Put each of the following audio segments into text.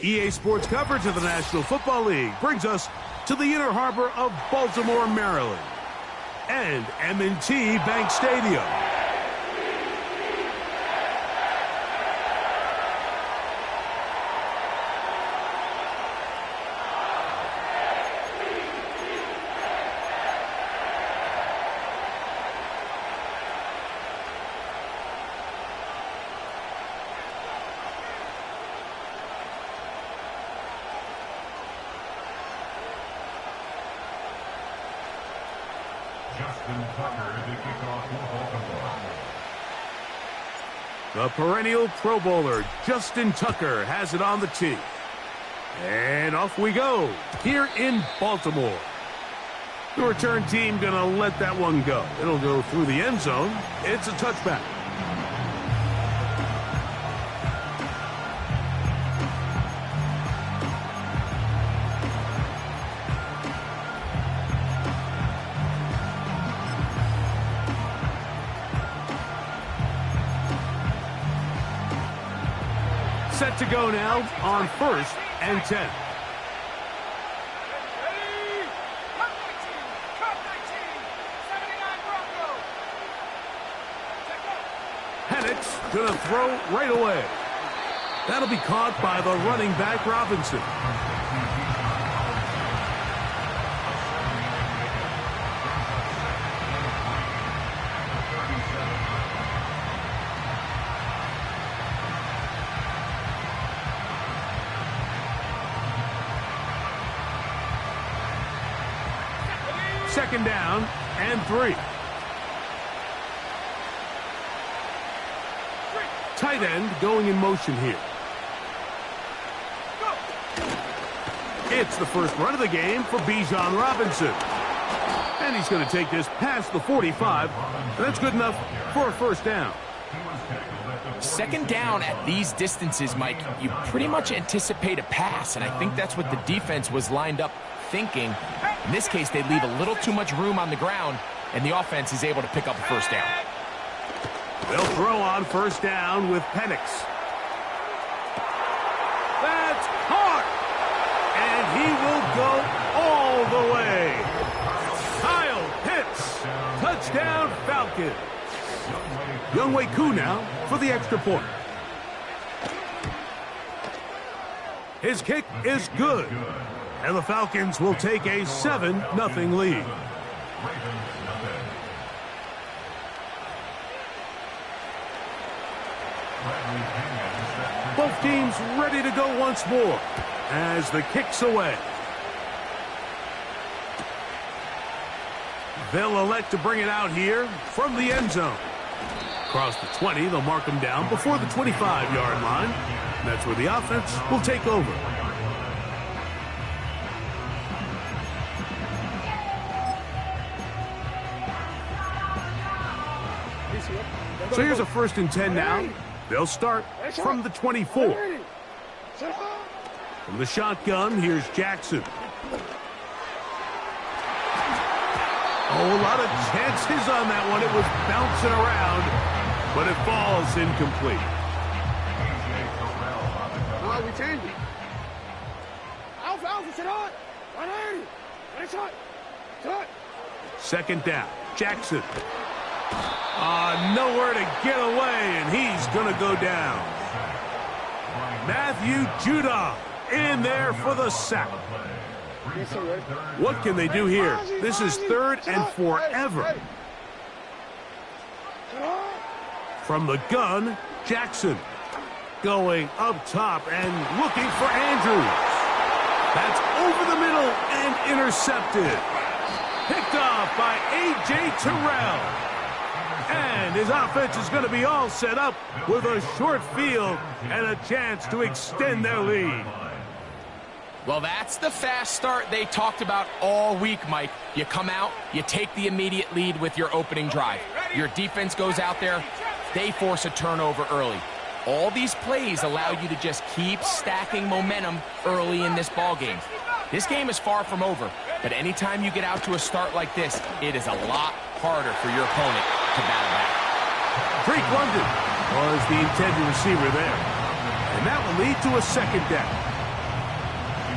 EA Sports coverage of the National Football League brings us to the inner harbor of Baltimore, Maryland, and M&T Bank Stadium. The perennial Pro Bowler, Justin Tucker, has it on the tee. And off we go, here in Baltimore. The return team gonna let that one go. It'll go through the end zone. It's a touchback. Set to go now on 1st and 10. Penix gonna throw right away. That'll be caught by the running back Robinson. Second down and 3. Tight end going in motion here. It's the first run of the game for Bijan Robinson. And he's going to take this past the 45. And that's good enough for a first down. Second down at these distances, Mike, you pretty much anticipate a pass. And I think that's what the defense was lined up thinking. In this case, they leave a little too much room on the ground, and the offense is able to pick up a first down. They'll throw on first down with Penix. That's caught! And he will go all the way. Kyle Pitts, touchdown Falcons. Younghoe Koo now for the extra point. His kick is good. And the Falcons will take a 7-0 lead. Both teams ready to go once more as the kick's away. They'll elect to bring it out here from the end zone. Across the 20, they'll mark them down before the 25-yard line. That's where the offense will take over. So here's a 1st and 10 now. They'll start from the 24. From the shotgun, here's Jackson. Oh, a lot of chances on that one. It was bouncing around, but it falls incomplete. We changed it. Alpha, sit on. 180. Shot. Second down, Jackson. Nowhere to get away, and he's going to go down. Matthew Judon in there for the sack. What can they do here? This is 3rd and forever. From the gun, Jackson going up top and looking for Andrews. That's over the middle and intercepted. Picked off by A.J. Terrell. And his offense is going to be all set up with a short field and a chance to extend their lead. Well, that's the fast start they talked about all week, Mike. You come out, you take the immediate lead with your opening drive. Your defense goes out there, they force a turnover early. All these plays allow you to just keep stacking momentum early in this ball game. This game is far from over, but anytime you get out to a start like this, it is a lot harder for your opponent to battle back. Drake London was the intended receiver there. And that will lead to a second down.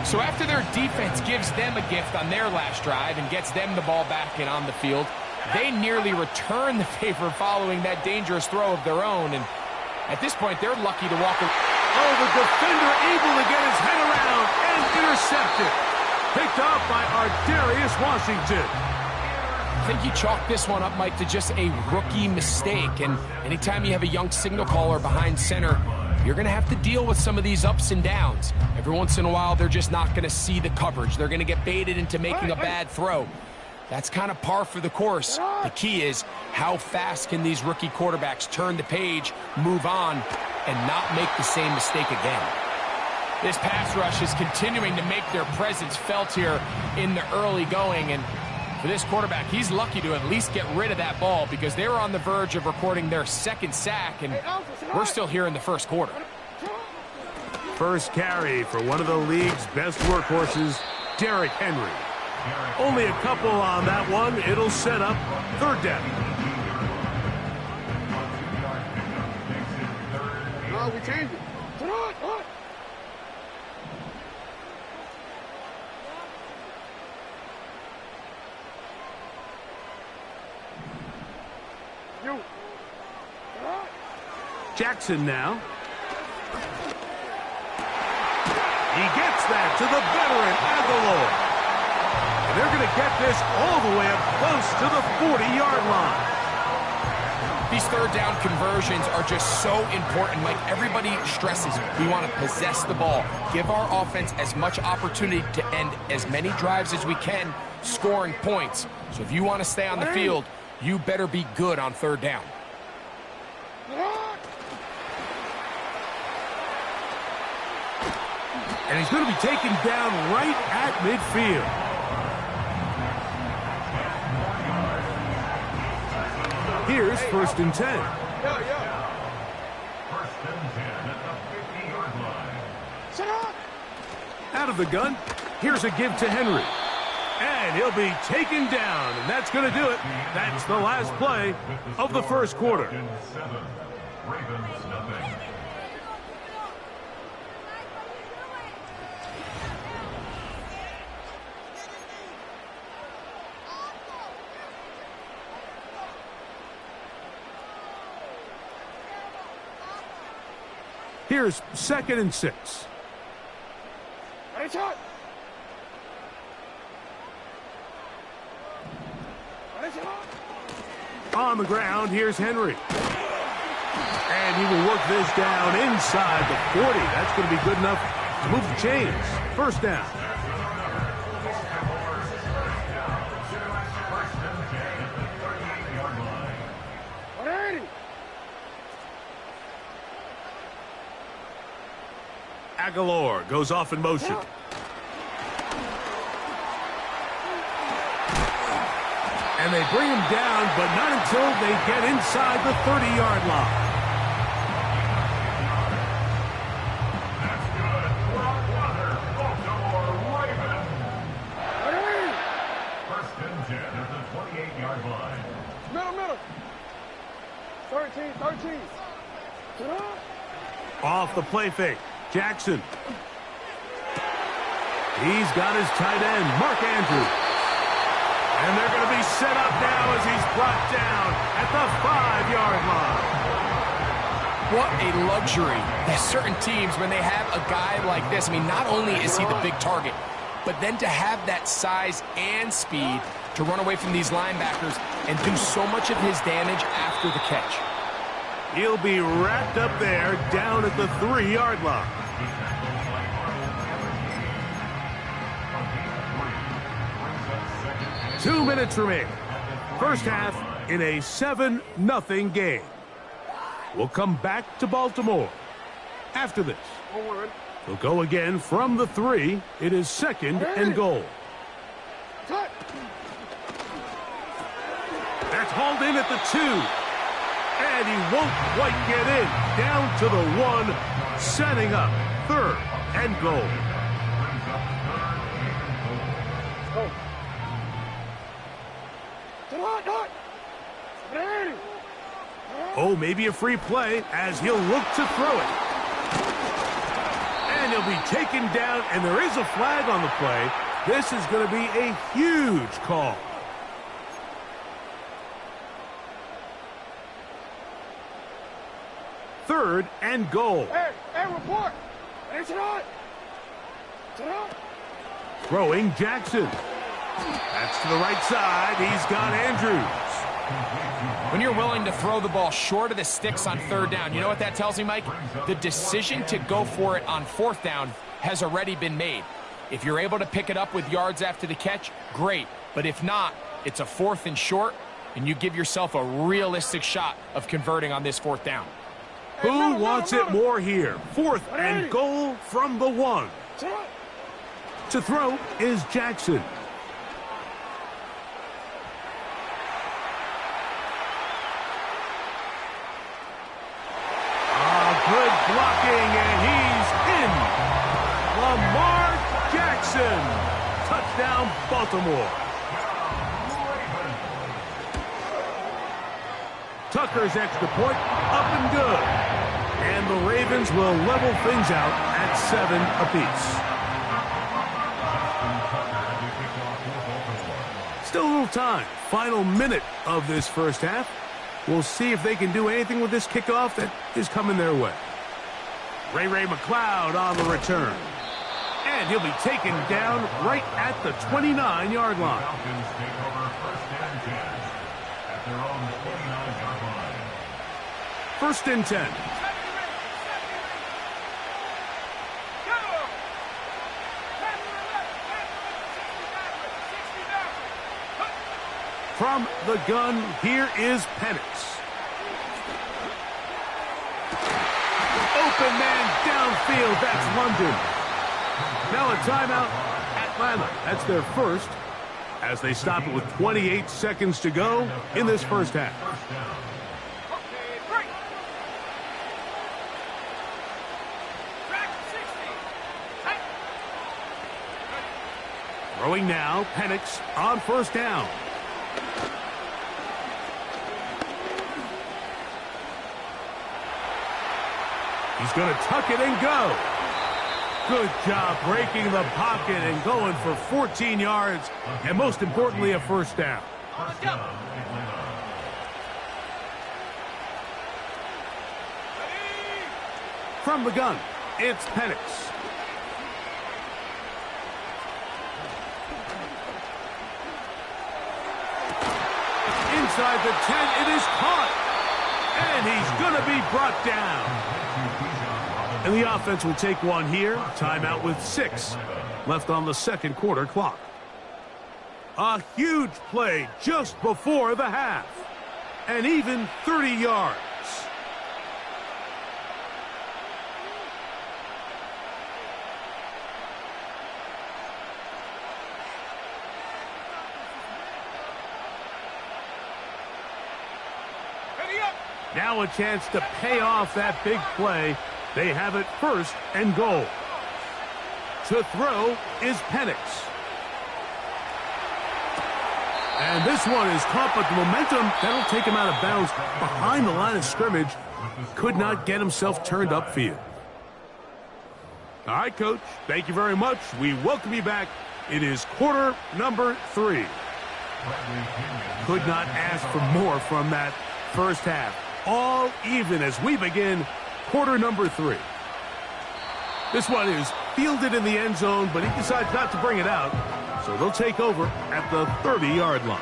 So after their defense gives them a gift on their last drive and gets them the ball back and on the field, they nearly return the favor following that dangerous throw of their own. And at this point, they're lucky to walk away. Oh, the defender able to get his head around and intercepted. Picked up by our Darius Washington. I think you chalk this one up, Mike, to just a rookie mistake. And anytime you have a young signal caller behind center, you're going to have to deal with some of these ups and downs. Every once in a while, they're just not going to see the coverage. They're going to get baited into making a bad throw. That's kind of par for the course. The key is how fast can these rookie quarterbacks turn the page, move on, and not make the same mistake again. This pass rush is continuing to make their presence felt here in the early going. And for this quarterback, he's lucky to at least get rid of that ball because they were on the verge of recording their second sack, and we're still here in the first quarter. First carry for one of the league's best workhorses, Derrick Henry. Only a couple on that one. It'll set up third down. No, we changed it. Sit on. You. Jackson now. He gets that to the veteran Aguilar. And they're going to get this all the way up close to the 40-yard line. These third down conversions are just so important. Like everybody stresses, we want to possess the ball, give our offense as much opportunity to end as many drives as we can, scoring points. So if you want to stay on the field, you better be good on third down. And he's going to be taken down right at midfield. Here's 1st and 10. Yeah. First and 10 at the 50-yard line. Sit on. Out of the gun, here's a give to Henry. And he'll be taken down, and that's going to do it. That's the last play of the first quarter. Ravens nothing. Here's 2nd and 6. Ready, shot. On the ground, here's Henry. And he will work this down inside the 40. That's going to be good enough to move the chains. First down. Aguilar goes off in motion. And they bring him down, but not until they get inside the 30-yard line. That's good. Baltimore Ravens. First and 10 at the 28-yard line. Middle. 13. Sit on. Off the play fake. Jackson. He's got his tight end, Mark Andrews. And they're going to be set up now as he's brought down at the 5-yard line. What a luxury. There's certain teams, when they have a guy like this, I mean, not only is he the big target, but then to have that size and speed to run away from these linebackers and do so much of his damage after the catch. He'll be wrapped up there down at the 3-yard line. Two minutes remaining. First half in a 7-0 game. We'll come back to Baltimore after this. They'll go again from the 3. It is 2nd and goal. That's hauled in at the 2. And he won't quite get in. Down to the 1, setting up 3rd and goal. Oh, maybe a free play as he'll look to throw it. And he'll be taken down, and there is a flag on the play. This is going to be a huge call. Third and goal. Hey, report. It's not. Throwing Jackson. That's to the right side. He's got Andrews. When you're willing to throw the ball short of the sticks on third down, you know what that tells me, Mike? The decision to go for it on fourth down has already been made. If you're able to pick it up with yards after the catch, great. But if not, it's a fourth and short, and you give yourself a realistic shot of converting on this fourth down. Who wants it more here? Fourth and goal from the 1. To throw is Jackson. Good blocking, and he's in. Lamar Jackson. Touchdown, Baltimore. Tucker's extra point, up and good. And the Ravens will level things out at 7 apiece. Still a little time. Final minute of this first half. We'll see if they can do anything with this kickoff that is coming their way. Ray McLeod on the return. And he'll be taken down right at the 29-yard line. Falcons take over first and 10 at their own 29-yard line. First and 10. From the gun, here is Penix. Open man downfield, that's London. Now a timeout, Atlanta. That's their first, as they stop it with 28 seconds to go in this first half. Throwing now, Penix on first down. He's going to tuck it and go. Good job breaking the pocket and going for 14 yards, and most importantly, a first down. From the gun, it's Penix. Inside the 10, it is caught. And he's going to be brought down. And the offense will take one here. Timeout with 6 left on the second quarter clock. A huge play just before the half. And even 30 yards. Now a chance to pay off that big play. They have it first and goal. To throw is Penix. And this one is caught, but the momentum, that'll take him out of bounds behind the line of scrimmage. Could not get himself turned upfield. All right, Coach, thank you very much. We welcome you back. It is quarter number 3. Could not ask for more from that first half. All even as we begin quarter number 3. This one is fielded in the end zone, but he decides not to bring it out. So they'll take over at the 30-yard line.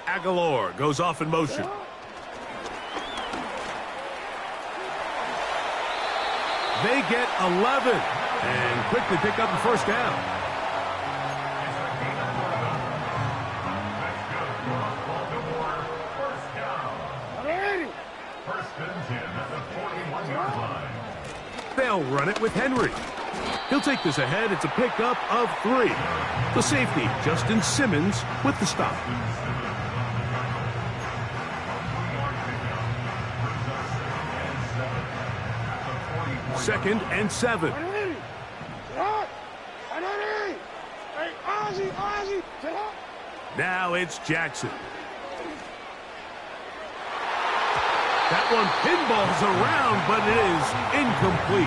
Aguilar goes off in motion. They get 11 and quickly pick up the first down. They'll run it with Henry. He'll take this ahead. It's a pickup of 3. The safety, Justin Simmons, with the stop. Second and 7. Now it's Jackson. That one pinballs around, but it is incomplete.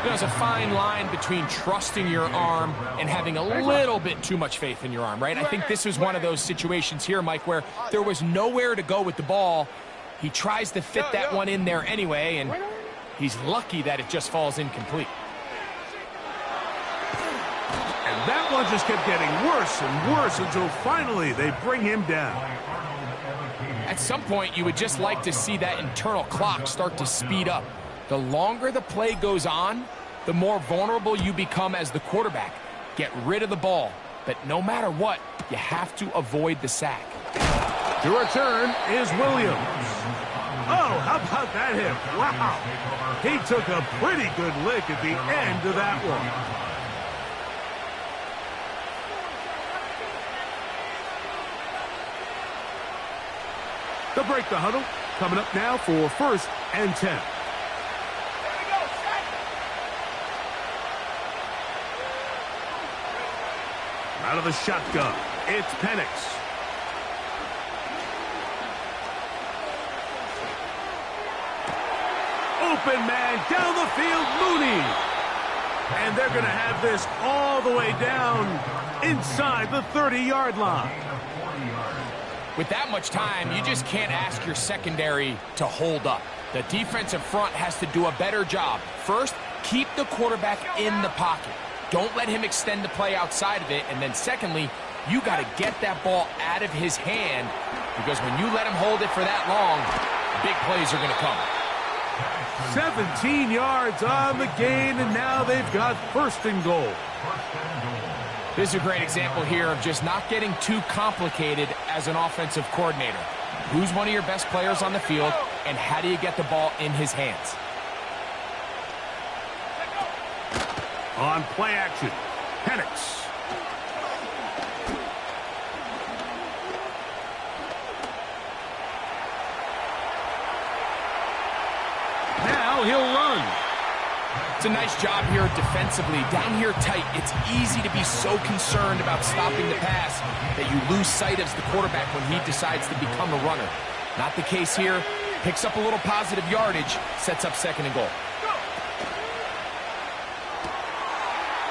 There's a fine line between trusting your arm and having a little bit too much faith in your arm, right? I think this was one of those situations here, Mike, where there was nowhere to go with the ball. He tries to fit that one in there anyway, and he's lucky that it just falls incomplete. And that one just kept getting worse and worse until finally they bring him down. At some point, you would just like to see that internal clock start to speed up. The longer the play goes on, the more vulnerable you become as the quarterback. Get rid of the ball, but no matter what, you have to avoid the sack. To return is Williams. Oh, how about that hit? Wow. He took a pretty good lick at the end of that one. They'll break the huddle. Coming up now for 1st and 10. Out of the shotgun, it's Penix. Open man down the field, Mooney. And they're going to have this all the way down inside the 30-yard line. With that much time, you just can't ask your secondary to hold up. The defensive front has to do a better job. First, keep the quarterback in the pocket. Don't let him extend the play outside of it. And then secondly, you got to get that ball out of his hand, because when you let him hold it for that long, big plays are going to come. 17 yards on the gain, and now they've got 1st and goal. This is a great example here of just not getting too complicated as an offensive coordinator. Who's one of your best players on the field, and how do you get the ball in his hands? On play action, Penix. Now he'll run. It's a nice job here defensively. Down here tight, it's easy to be so concerned about stopping the pass that you lose sight of the quarterback when he decides to become a runner. Not the case here. Picks up a little positive yardage, sets up 2nd and goal.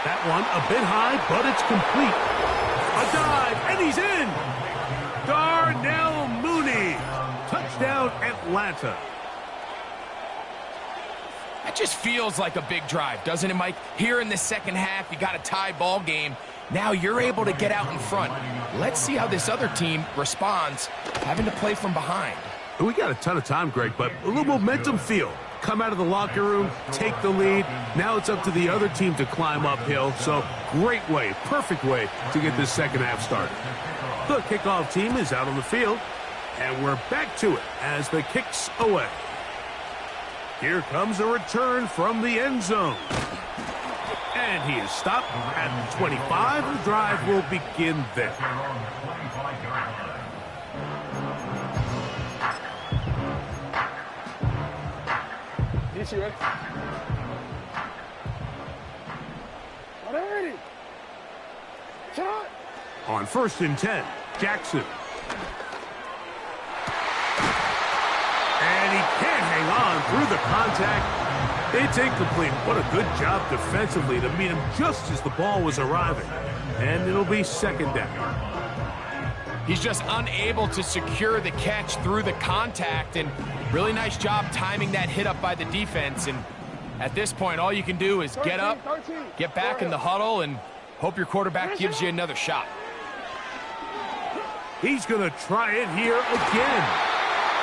That one a bit high, but it's complete. A dive, and he's in. Darnell Mooney. Touchdown, Atlanta. That just feels like a big drive, doesn't it, Mike? Here in the second half, you got a tie ball game. Now you're able to get out in front. Let's see how this other team responds, having to play from behind. We got a ton of time, Greg, but a little momentum feel. Come out of the locker room, take the lead. Now it's up to the other team to climb uphill. So great way, perfect way to get this second half started. The kickoff team is out on the field, and we're back to it as the kick's away. Here comes a return from the end zone. And he is stopped at the 25. The drive will begin there. You ready? Ready. Shot. On 1st and 10, Jackson. And he can't hang on through the contact. It's incomplete. What a good job defensively to meet him just as the ball was arriving. And it'll be 2nd down. He's just unable to secure the catch through the contact, and really nice job timing that hit up by the defense. And at this point, all you can do is get up, get back in the huddle, and hope your quarterback gives you another shot. He's going to try it here again.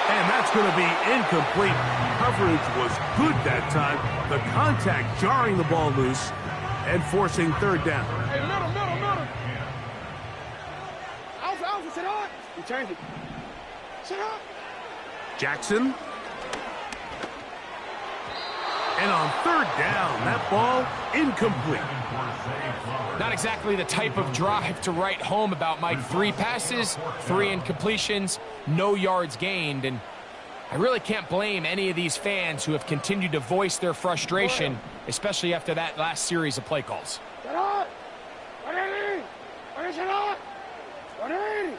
And that's going to be incomplete. Coverage was good that time. The contact jarring the ball loose and forcing 3rd down. Hey, middle. Alpha, sit on. You change it. Sit on. Jackson. And on 3rd down, that ball incomplete. Not exactly the type of drive to write home about, Mike. 3 passes, 3 incompletions, no yards gained. And I really can't blame any of these fans who have continued to voice their frustration, especially after that last series of play calls. Sit on. Ready. Sit on. Ready.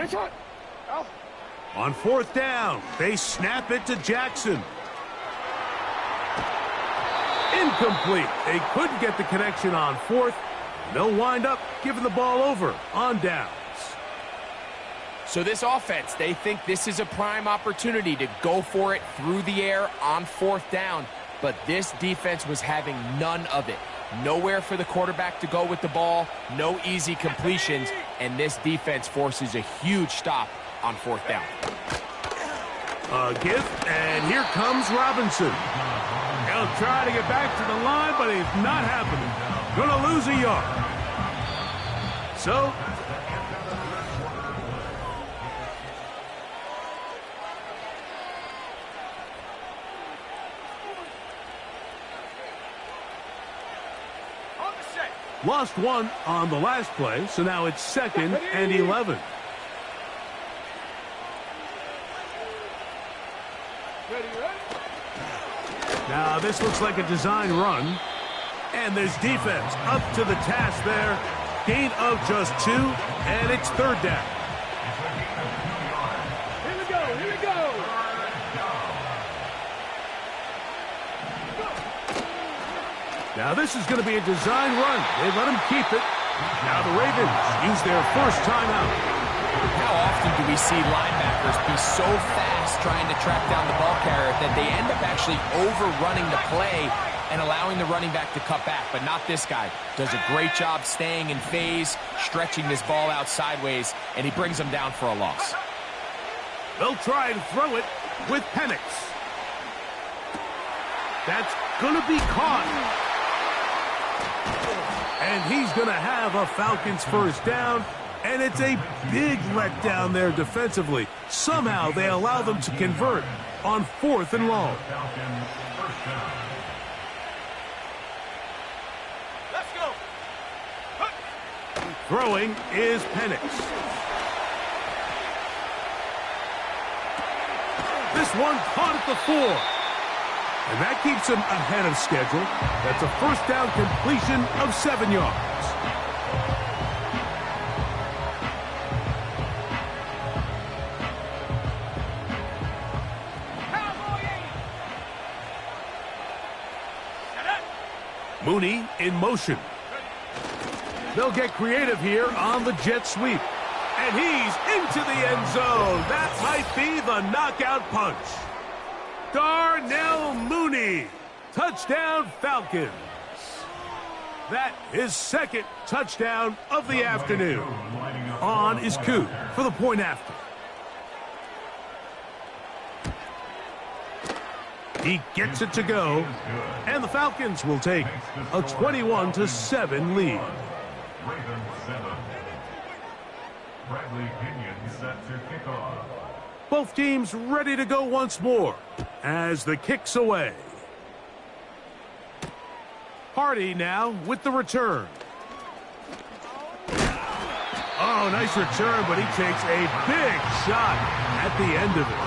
Shot. Alpha. On fourth down, they snap it to Jackson. Incomplete. They couldn't get the connection on fourth. They'll wind up giving the ball over on downs. So this offense, they think this is a prime opportunity to go for it through the air on fourth down. But this defense was having none of it. Nowhere for the quarterback to go with the ball, no easy completions, and this defense forces a huge stop on fourth down. A gift, and here comes Robinson. He'll try to get back to the line, but it's not happening. Gonna lose a yard. So, lost one on the last play, so now it's 2nd and 11. Now this looks like a design run, and there's defense up to the task there. Gain of just 2, and it's 3rd down. Here we go, here we go. Now this is going to be a design run. They let him keep it. Now the Ravens use their first timeout. How often do we see linebackers be so fast trying to track down the ball carrier that they end up actually overrunning the play and allowing the running back to cut back? But not this guy. Does a great job staying in phase, stretching this ball out sideways, and he brings them down for a loss. They'll try and throw it with Penix. That's going to be caught. And he's going to have a Falcons first down. And it's a big letdown there defensively. Somehow they allow them to convert on 4th and long. Let's go. Throwing is Penix. This one caught at the 4. And that keeps him ahead of schedule. That's a first down completion of 7 yards. Mooney in motion. They'll get creative here on the jet sweep. And he's into the end zone. That might be the knockout punch. Darnell Mooney. Touchdown Falcons. That is 2nd touchdown of the afternoon. On is Coop for the point after. He gets it to go, and the Falcons will take a 21-7 lead. Ravens 7. Bradley Pinion set to kick off. Both teams ready to go once more as the kick's away. Hardy now with the return. Oh, nice return, but he takes a big shot at the end of it.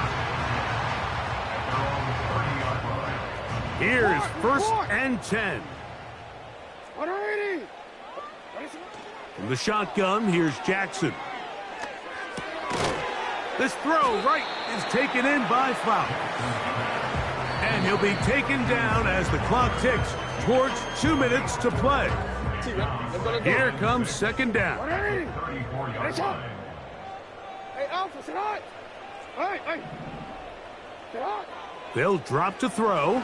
Here's 1st and 10. From the shotgun, here's Jackson. This throw right is taken in by Flowers. And he'll be taken down as the clock ticks towards 2 minutes to play. Here comes 2nd down. Hey, Alpha, sit on. Hey. Sit on. They'll drop to throw.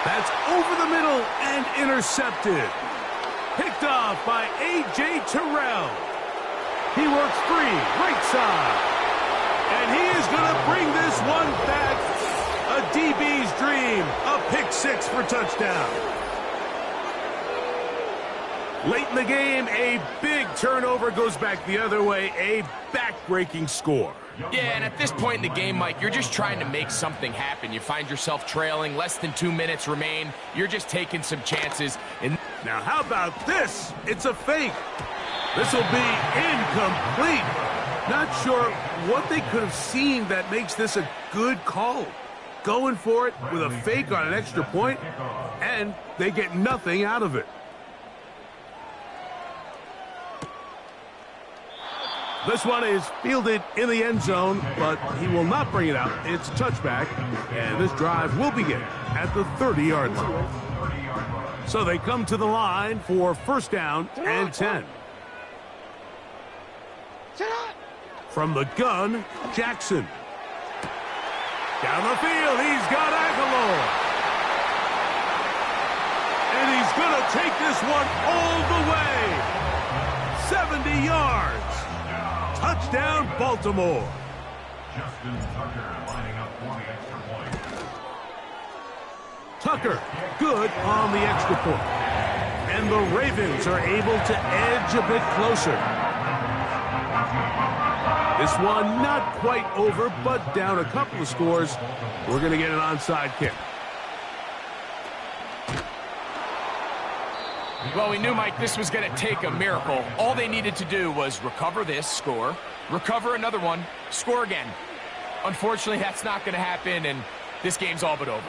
That's over the middle and intercepted. Picked off by A.J. Terrell. He works free, right side. And he is going to bring this one back. A DB's dream. A pick 6 for touchdown. Late in the game, a big turnover goes back the other way. A back-breaking score. Yeah, and at this point in the game, Mike, you're just trying to make something happen. You find yourself trailing, less than 2 minutes remain. You're just taking some chances. And now how about this? It's a fake. This will be incomplete. Not sure what they could have seen that makes this a good call. Going for it with a fake on an extra point, and they get nothing out of it. This one is fielded in the end zone, but he will not bring it out. It's a touchback, and this drive will begin at the 30-yard line. So they come to the line for first down and 10. From the gun, Jackson. Down the field, he's got Aguilar. And he's going to take this one all the way. 70 yards. Touchdown, Baltimore. Justin Tucker lining up for the extra point. Tucker, good on the extra point. And the Ravens are able to edge a bit closer. This one not quite over, but down a couple of scores. We're going to get an onside kick. Well, we knew, Mike, this was going to take a miracle. All they needed to do was recover this, score, recover another one, score again. Unfortunately, that's not going to happen, and this game's all but over.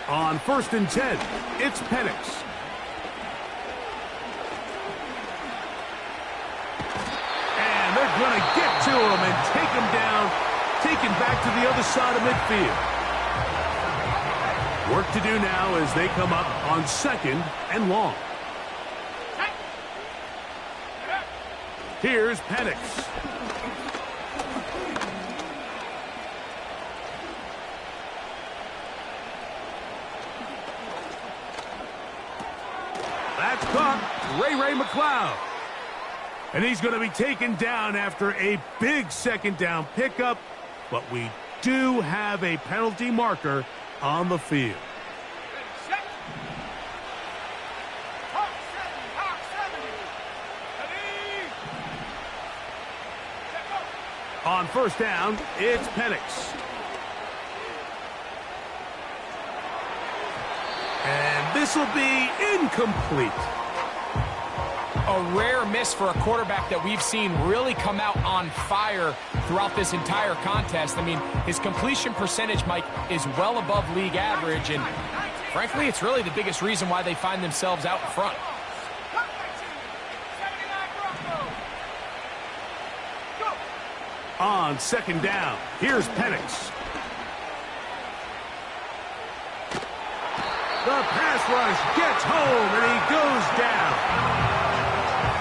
On first and 10, it's Penix. And they're going to get to him and take him down, take him back to the other side of midfield. Work to do now as they come up on second and long. Here's Penix. That's caught. Ray McLeod. And he's going to be taken down after a big second down pickup. But we do have a penalty marker on the field. On first down, it's Penix. And this will be incomplete. A rare miss for a quarterback that we've seen really come out on fire throughout this entire contest. I mean, his completion percentage, Mike, is well above league average, and frankly, it's really the biggest reason why they find themselves out in front. On second down, here's Penix. The pass rush gets home, and he goes down.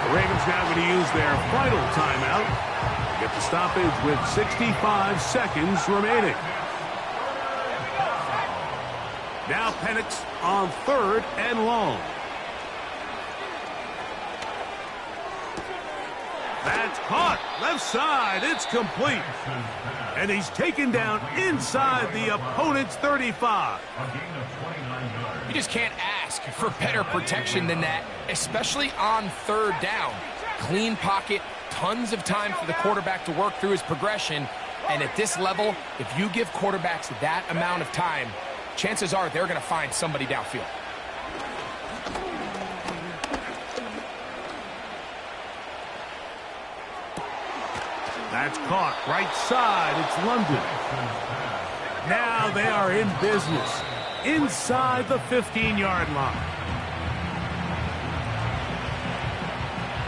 The Ravens now going to use their final timeout to get the stoppage with 65 seconds remaining. Now Penix on third and long. That's caught. Left side. It's complete. And he's taken down inside the opponent's 35. You just can't ask for better protection than that, especially on third down. Clean pocket, tons of time for the quarterback to work through his progression. And at this level, if you give quarterbacks that amount of time, chances are they're going to find somebody downfield. That's caught. Right side. It's London. Now they are in business inside the 15-yard line.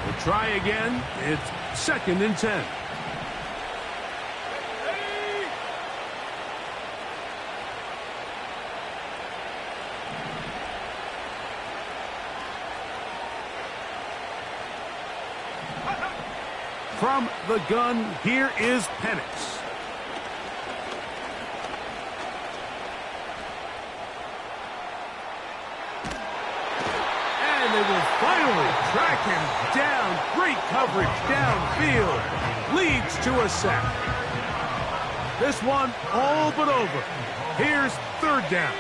We'll try again. It's second and 10. From the gun, here is Penix. And they will finally track him down. Great coverage downfield. Leads to a sack. This one all but over. Here's third down.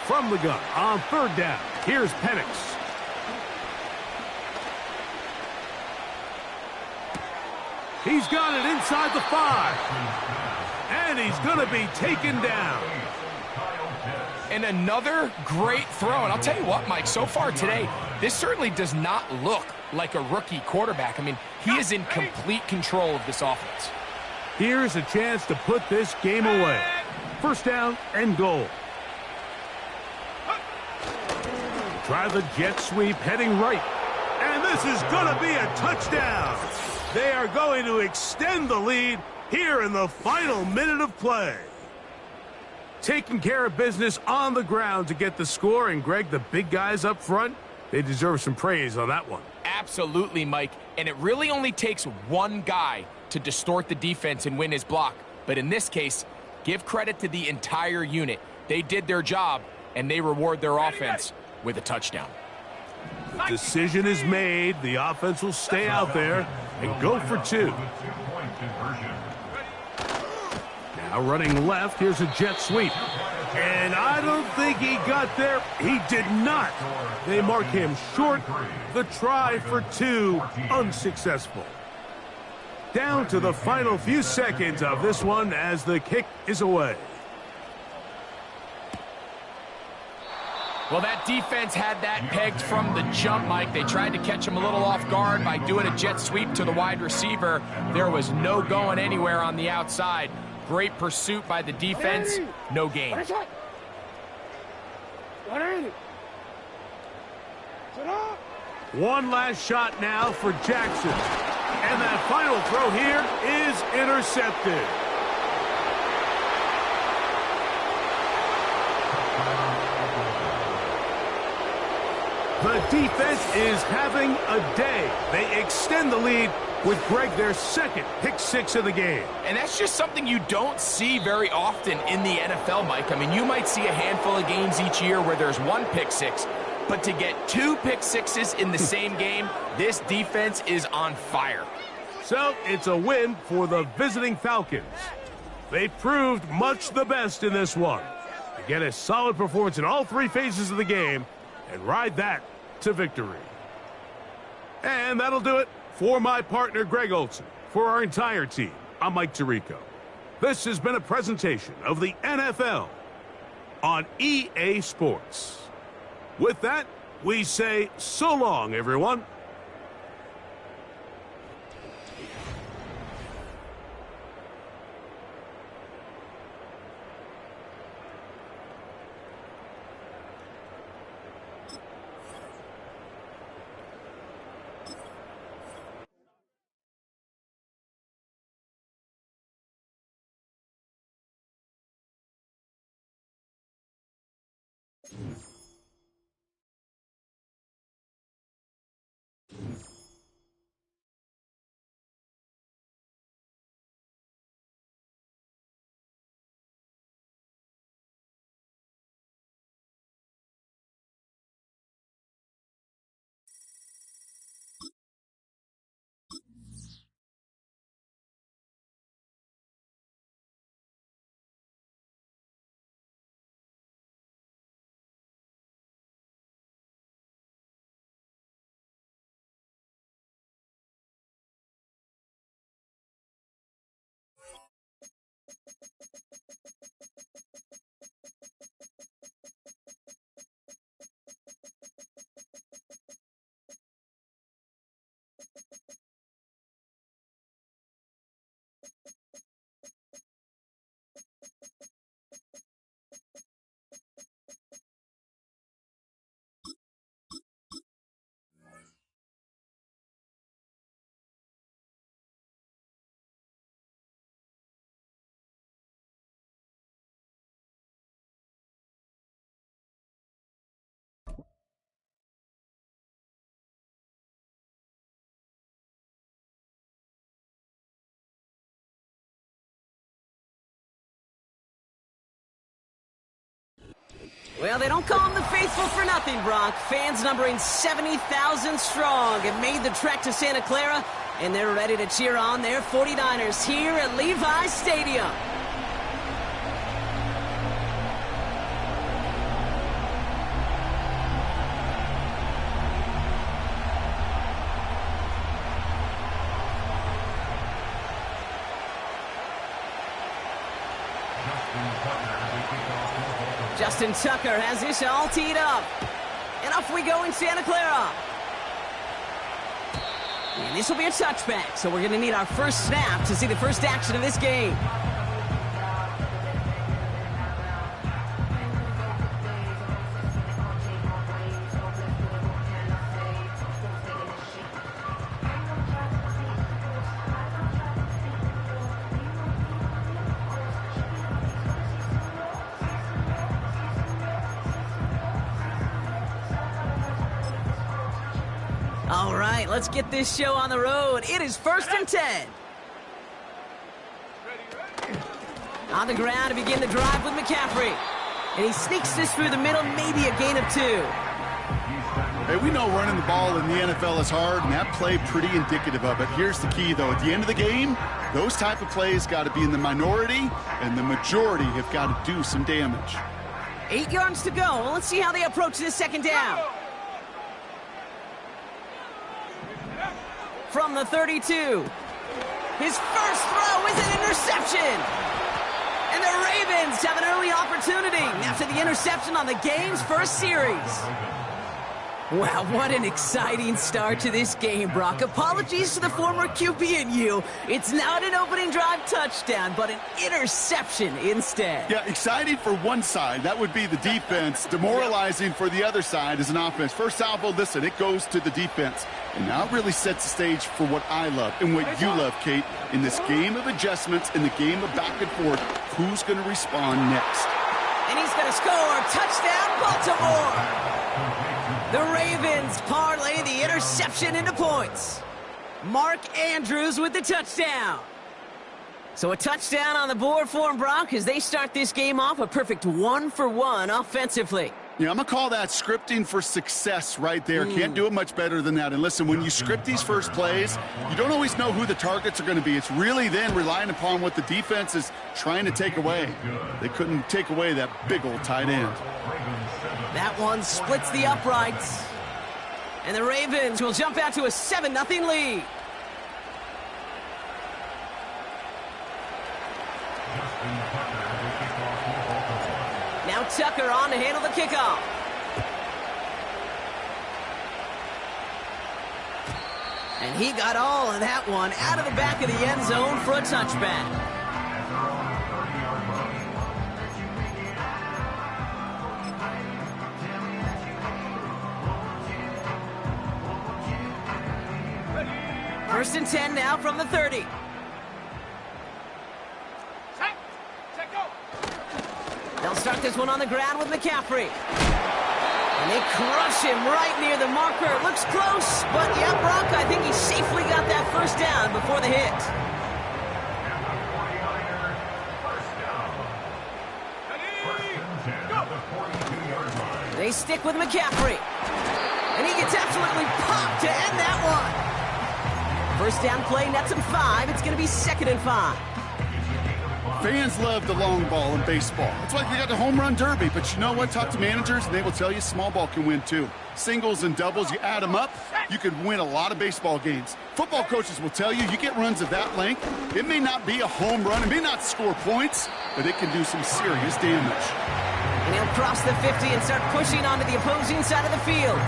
From the gun on third down, here's Penix. He's got it inside the 5. And he's going to be taken down. And another great throw. And I'll tell you what, Mike, so far today, this certainly does not look like a rookie quarterback. I mean, he is in complete control of this offense. Here's a chance to put this game away. first down and goal. Try the jet sweep heading right. And this is going to be a touchdown. They are going to extend the lead here in the final minute of play. Taking care of business on the ground to get the score. And, Greg, the big guys up front, they deserve some praise on that one. Absolutely, Mike. And it really only takes one guy to distort the defense and win his block. But in this case, give credit to the entire unit. They did their job, and they reward their offense with a touchdown. Decision is made. The offense will stay out there and go for two. Now running left, here's a jet sweep. And I don't think he got there. He did not. They mark him short. The try for two, unsuccessful. Down to the final few seconds of this one as the kick is away. Well, that defense had that pegged from the jump, Mike. They tried to catch him a little off guard by doing a jet sweep to the wide receiver. There was no going anywhere on the outside. Great pursuit by the defense. No gain. One last shot now for Jackson. And that final throw here is intercepted. The defense is having a day. They extend the lead with, Greg, their second pick six of the game. And that's just something you don't see very often in the NFL, Mike. I mean, you might see a handful of games each year where there's one pick six, but to get two pick sixes in the same game, this defense is on fire. So it's a win for the visiting Falcons. They proved much the best in this one. To get a solid performance in all three phases of the game and ride that to victory. And that'll do it for my partner, Greg Olson. For our entire team, I'm Mike Tirico. This has been a presentation of the NFL on EA Sports. With that, we say so long, everyone. Well, they don't call them the faithful for nothing, Bronk. Fans numbering 70,000 strong have made the trek to Santa Clara, and they're ready to cheer on their 49ers here at Levi's Stadium. Justin Tucker has this all teed up. And off we go in Santa Clara. And this will be a touchback, so we're going to need our first snap to see the first action of this game. All right, let's get this show on the road. It is 1st and 10. On the ground to begin the drive with McCaffrey. And he sneaks this through the middle, maybe a gain of 2. Hey, we know running the ball in the NFL is hard, and that play pretty indicative of it. Here's the key, though. At the end of the game, those type of plays got to be in the minority, and the majority have got to do some damage. 8 yards to go. Well, let's see how they approach this 2nd down. From the 32. His first throw is an interception. And the Ravens have an early opportunity after the interception on the game's first series. Wow, what an exciting start to this game, Brock. Apologies to the former QB and you. It's not an opening drive touchdown, but an interception instead. Yeah, exciting for one side. That would be the defense. Demoralizing for the other side as an offense. First salvo, listen, it goes to the defense. And now it really sets the stage for what I love and what you love, Kate. In this game of adjustments, in the game of back and forth, who's going to respond next? And he's going to score. Touchdown, Baltimore. The Ravens parlay the interception into points. Mark Andrews with the touchdown. So a touchdown on the board for them, Brock, as they start this game off a perfect 1-for-1 offensively. Yeah, I'm going to call that scripting for success right there. Can't do it much better than that. And listen, when you script these first plays, you don't always know who the targets are going to be. It's really then relying upon what the defense is trying to take away. They couldn't take away that big old tight end. That one splits the uprights. And the Ravens will jump out to a 7-0 lead. Now Tucker on to handle the kickoff. And he got all of that one out of the back of the end zone for a touchback. First and 10 now from the 30. They'll start this one on the ground with McCaffrey. And they crush him right near the marker. Looks close, but yeah, Brock, I think he safely got that first down before the hit. They stick with McCaffrey. And he gets absolutely popped to end that one. First down play, nets him 5. It's going to be 2nd and 5. Fans love the long ball in baseball. It's like they got the home run derby. But you know what? Talk to managers, and they will tell you small ball can win too. Singles and doubles, you add them up, you could win a lot of baseball games. Football coaches will tell you get runs of that length. It may not be a home run. It may not score points, but it can do some serious damage. And he'll cross the 50 and start pushing onto the opposing side of the field.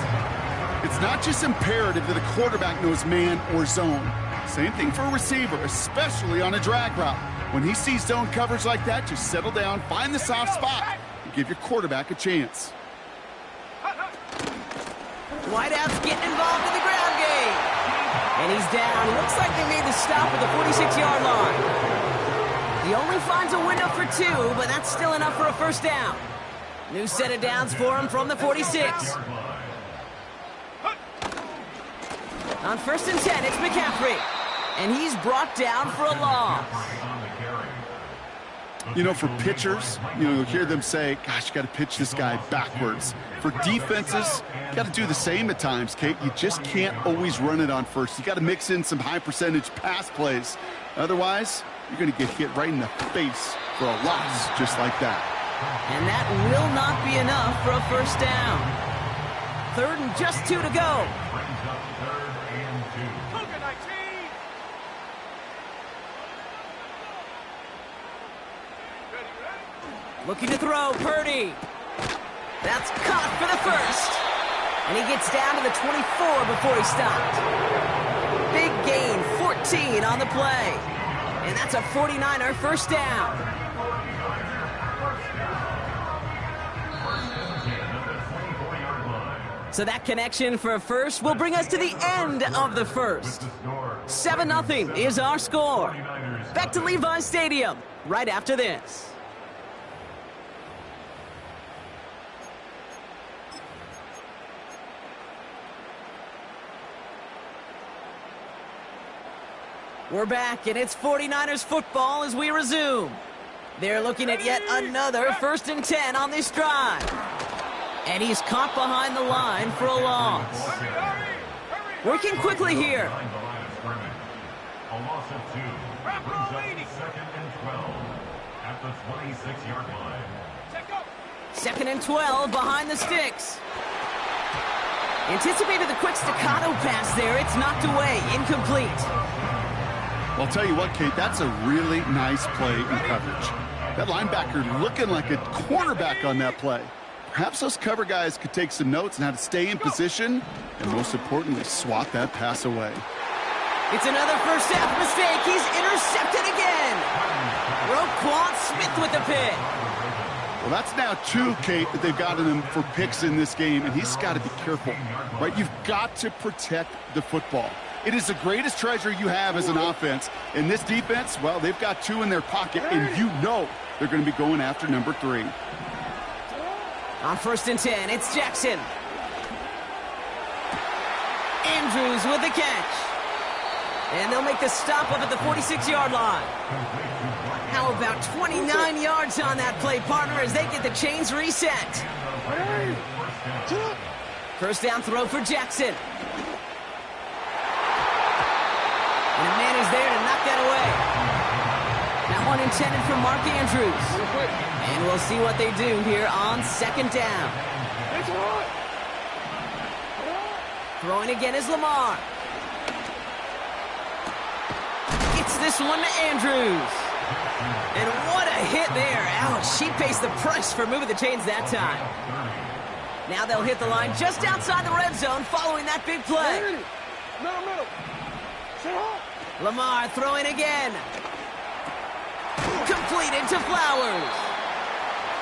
It's not just imperative that a quarterback knows man or zone. Same thing for a receiver, especially on a drag route. When he sees zone coverage like that, just settle down, find the soft spot, and give your quarterback a chance. Wideout's getting involved in the ground game. And he's down. Looks like they made the stop at the 46-yard line. He only finds a window for 2, but that's still enough for a first down. New set of downs for him from the 46. On 1st and 10, it's McCaffrey. And he's brought down for a loss. You know, for pitchers, you'll hear them say, gosh, you got to pitch this guy backwards. For defenses, you got to do the same at times, Kate. You just can't always run it on first. You got to mix in some high-percentage pass plays. Otherwise, you're going to get hit right in the face for a loss just like that. And that will not be enough for a first down. 3rd and just 2 to go. Looking to throw, Purdy. That's caught for the first. And he gets down to the 24 before he stopped. Big gain, 14 on the play. And that's a 49er first down. So that connection for a first will bring us to the end of the first. 7-0 is our score. Back to Levi's Stadium right after this. We're back, and it's 49ers football as we resume. They're looking at yet another 1st and 10 on this drive. And he's caught behind the line for a loss. Working quickly here. A loss of 2 brings up 2nd and 12 at the 26-yard line. 2nd and 12 behind the sticks. Anticipated the quick staccato pass there. It's knocked away, incomplete. Well, I'll tell you what, Kate, that's a really nice play in coverage. That linebacker looking like a cornerback on that play. Perhaps those cover guys could take some notes on how to stay in position and, most importantly, swat that pass away. It's another first half mistake. He's intercepted again. Roquan Smith with the pick. Well, that's now 2, Kate, that they've gotten him for picks in this game, and he's got to be careful, right? You've got to protect the football. It is the greatest treasure you have as an offense. And this defense, well, they've got 2 in their pocket, and you know they're going to be going after number 3. On 1st and 10, it's Jackson. Andrews with the catch. And they'll make the stop up at the 46-yard line. How about 29 yards on that play, partner, as they get the chains reset. 1st down throw for Jackson. And a man is there to knock that away. That one intended for Mark Andrews. And we'll see what they do here on 2nd down. Throwing again is Lamar. Gets this one to Andrews. And what a hit there. Ouch, she pays the price for moving the chains that time. Now they'll hit the line just outside the red zone following that big play. Lamar throwing again. Completed to Flowers.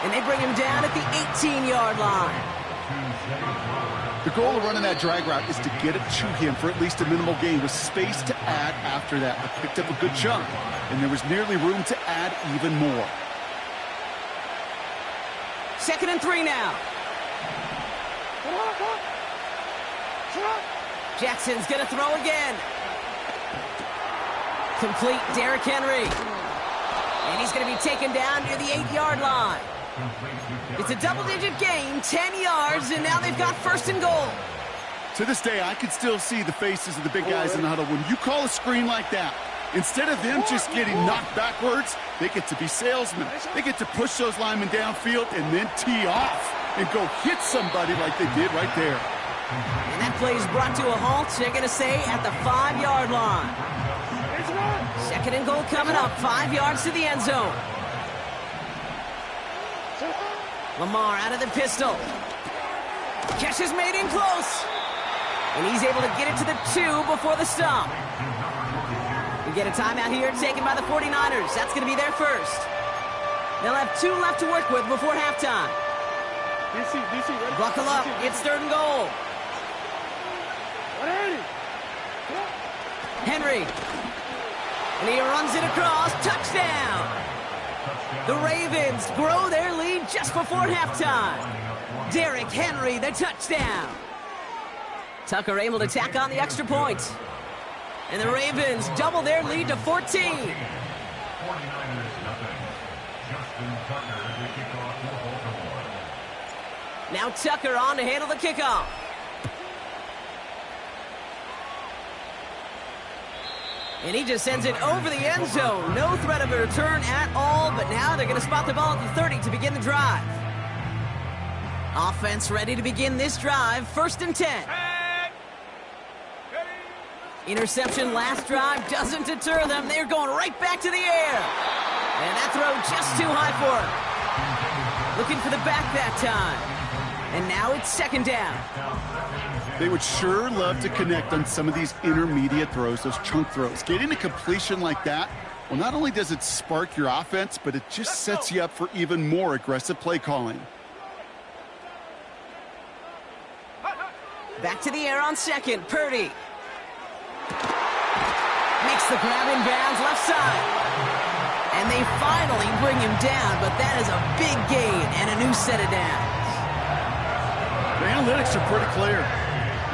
And they bring him down at the 18-yard line. The goal of running that drag route is to get it to him for at least a minimal gain with space to add after that. They picked up a good chunk, and there was nearly room to add even more. 2nd and 3 now. Jackson's going to throw again. Complete Derrick Henry. And he's going to be taken down near the 8-yard line. It's a double-digit gain, 10 yards, and now they've got 1st and goal. To this day, I can still see the faces of the big guys in the huddle. When you call a screen like that, instead of them just getting knocked backwards, they get to be salesmen. They get to push those linemen downfield and then tee off and go hit somebody like they did right there. And that play is brought to a halt, they're going to say, at the 5-yard line. 2nd and goal coming up, 5 yards to the end zone. Lamar out of the pistol. Catch is made in close. And he's able to get it to the 2 before the stop. We get a timeout here taken by the 49ers. That's going to be their first. They'll have 2 left to work with before halftime. Buckle up. It's 3rd and goal. Henry. And he runs it across. Touchdown. The Ravens grow their lead just before halftime. Derrick Henry, the touchdown. Tucker able to tack on the extra point. And the Ravens double their lead to 14. 49ers nothing. Justin Tucker to kick off for Baltimore. Now Tucker on to handle the kickoff. And he just sends it over the end zone. No threat of a return at all, but now they're going to spot the ball at the 30 to begin the drive. Offense ready to begin this drive. 1st and 10. Interception last drive doesn't deter them. They're going right back to the air. And that throw just too high for him. Looking for the back that time. And now it's 2nd down. They would sure love to connect on some of these intermediate throws, those chunk throws. Getting a completion like that, well, not only does it spark your offense, but it just sets you up for even more aggressive play calling. Back to the air on 2nd. Purdy. Makes the grab in bounds left side. And they finally bring him down, but that is a big gain and a new set of downs. The analytics are pretty clear.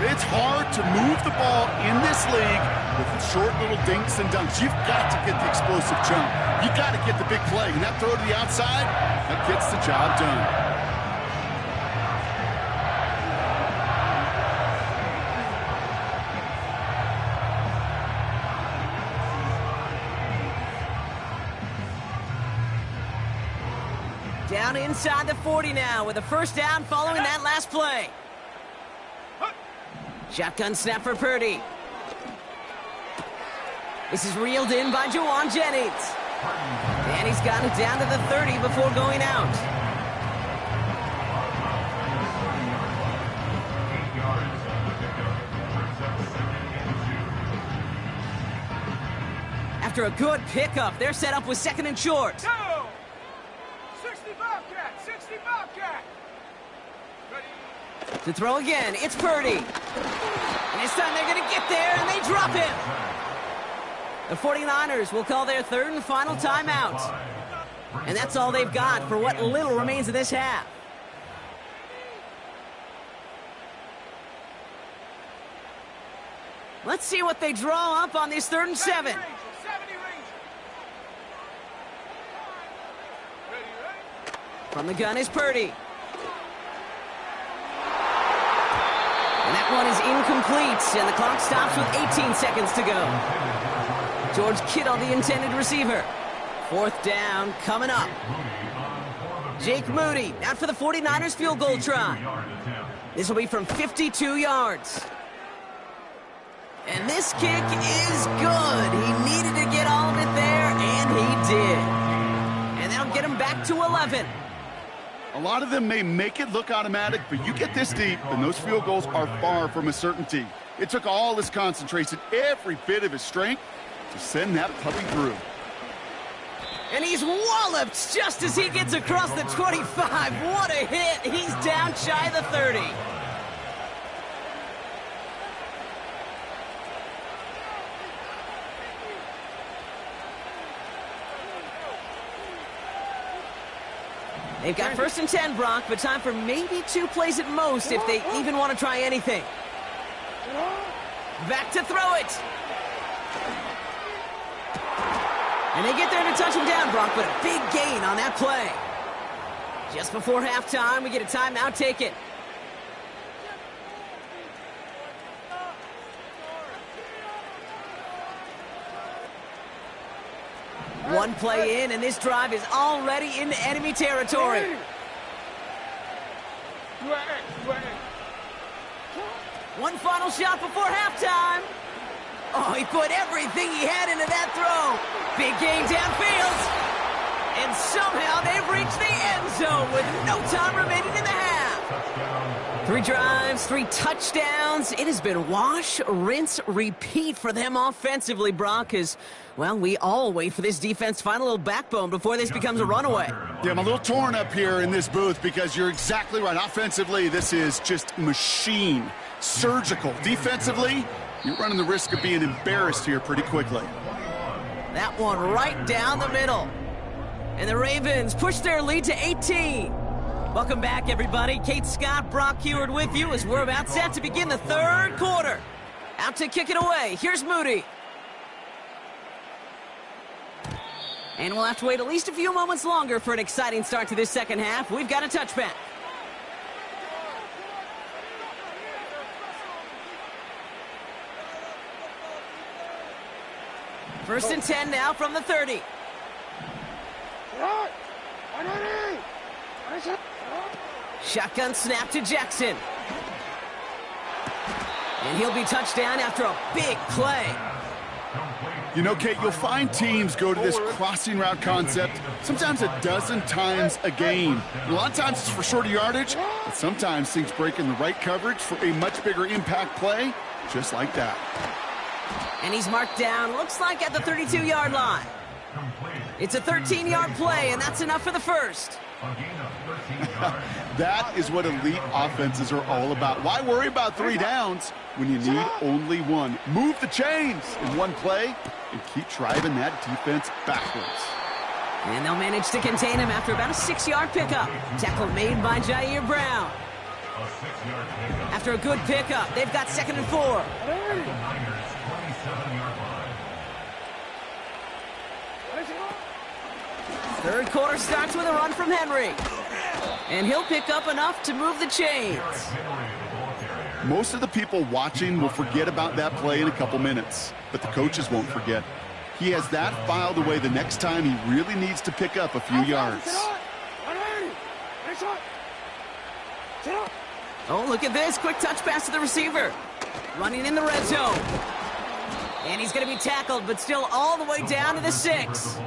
It's hard to move the ball in this league with short little dinks and dunks. You've got to get the explosive jump. You've got to get the big play. And that throw to the outside, that gets the job done. Down inside the 40 now with a first down following that last play. Shotgun snap for Purdy. This is reeled in by Juwan Jennings. And he's got it down to the 30 before going out. After a good pickup, they're set up with second and short. 60 Bobcat, 60 Bobcat. To throw again, it's Purdy. And this time they're going to get there, and they drop him. The 49ers will call their third and final timeout. And that's all they've got for what little remains of this half. Let's see what they draw up on this 3rd and 7. From the gun is Purdy. And that one is incomplete, and the clock stops with 18 seconds to go. George Kittle, the intended receiver. 4th down coming up. Jake Moody out for the 49ers field goal try. This will be from 52 yards. And this kick is good. He needed to get all of it there, and he did. And that'll get him back to 11. A lot of them may make it look automatic, but you get this deep, and those field goals are far from a certainty. It took all his concentration, every bit of his strength, to send that puppy through. And he's walloped just as he gets across the 25. What a hit. He's down shy of the 30. They've got 1st and 10, Brock, but time for maybe 2 plays at most if they even want to try anything. Back to throw it. And they get there to touch him down, Brock, but a big gain on that play. Just before halftime, we get a timeout taken. One play in, and this drive is already into enemy territory. One final shot before halftime. Oh, he put everything he had into that throw. Big gain downfield. And somehow they've reached the end zone with no time remaining in the half. 3 drives, 3 touchdowns. It has been wash, rinse, repeat for them offensively, Brock, as, well, we all wait for this defense to find a little backbone before this becomes a runaway. Yeah, I'm a little torn up here in this booth because you're exactly right. Offensively, this is just machine. Surgical. Defensively, you're running the risk of being embarrassed here pretty quickly. That one right down the middle. And the Ravens push their lead to 18. Welcome back, everybody. Kate Scott, Brock Heward with you as we're about set to begin the 3rd quarter. Out to kick it away. Here's Moody. And we'll have to wait at least a few moments longer for an exciting start to this second half. We've got a touchback. First and 10 now from the 30. Shotgun snap to Jackson. And he'll be touchdown after a big play. You know, Kate, you'll find teams go to this crossing route concept sometimes a dozen times a game. A lot of times it's for shorter yardage, but sometimes things break in the right coverage for a much bigger impact play, just like that. And he's marked down, looks like at the 32-yard line. It's a 13-yard play, and that's enough for the first. That is what elite offenses are all about. Why worry about 3 downs when you need only 1? Move the chains in 1 play and keep driving that defense backwards. And they'll manage to contain him after about a 6-yard pickup. Tackle made by Jair Brown. 6-yard pickup. After a good pickup, they've got 2nd and 4. At the Niners' 27-yard line. Third quarter starts with a run from Henry. And he'll pick up enough to move the chains. Most of the people watching will forget about that play in a couple minutes, but the coaches won't forget. He has that filed away the next time he really needs to pick up a few yards. Oh, look at this. Quick touch pass to the receiver. Running in the red zone. And he's going to be tackled, but still all the way down to the 6.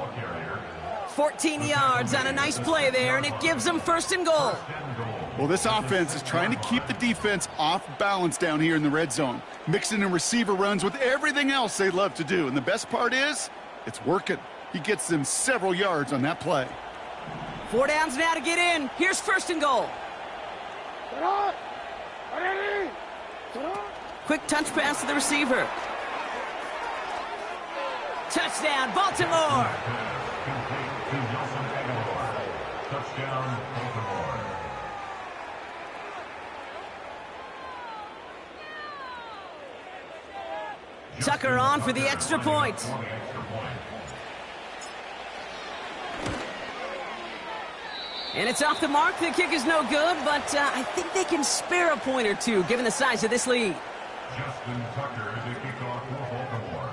14 yards on a nice play there, and it gives them 1st and goal. Well, this offense is trying to keep the defense off balance down here in the red zone, mixing in receiver runs with everything else they love to do. And the best part is, it's working. He gets them several yards on that play. 4 downs now to get in. Here's 1st and goal. Quick touch pass to the receiver. Touchdown, Baltimore! Touchdown, Baltimore. Tucker on for the extra point. And it's off the mark. The kick is no good, but I think they can spare a point or two, given the size of this lead. Justin Tucker to kick off for Baltimore.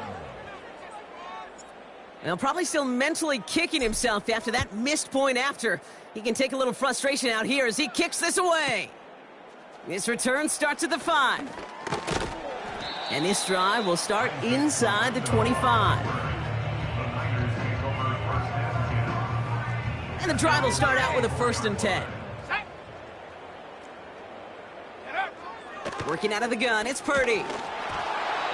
Well, probably still mentally kicking himself after that missed point after. He can take a little frustration out here as he kicks this away. This return starts at the 5. And this drive will start inside the 25. And the drive will start out with a 1st and 10. Working out of the gun, it's Purdy.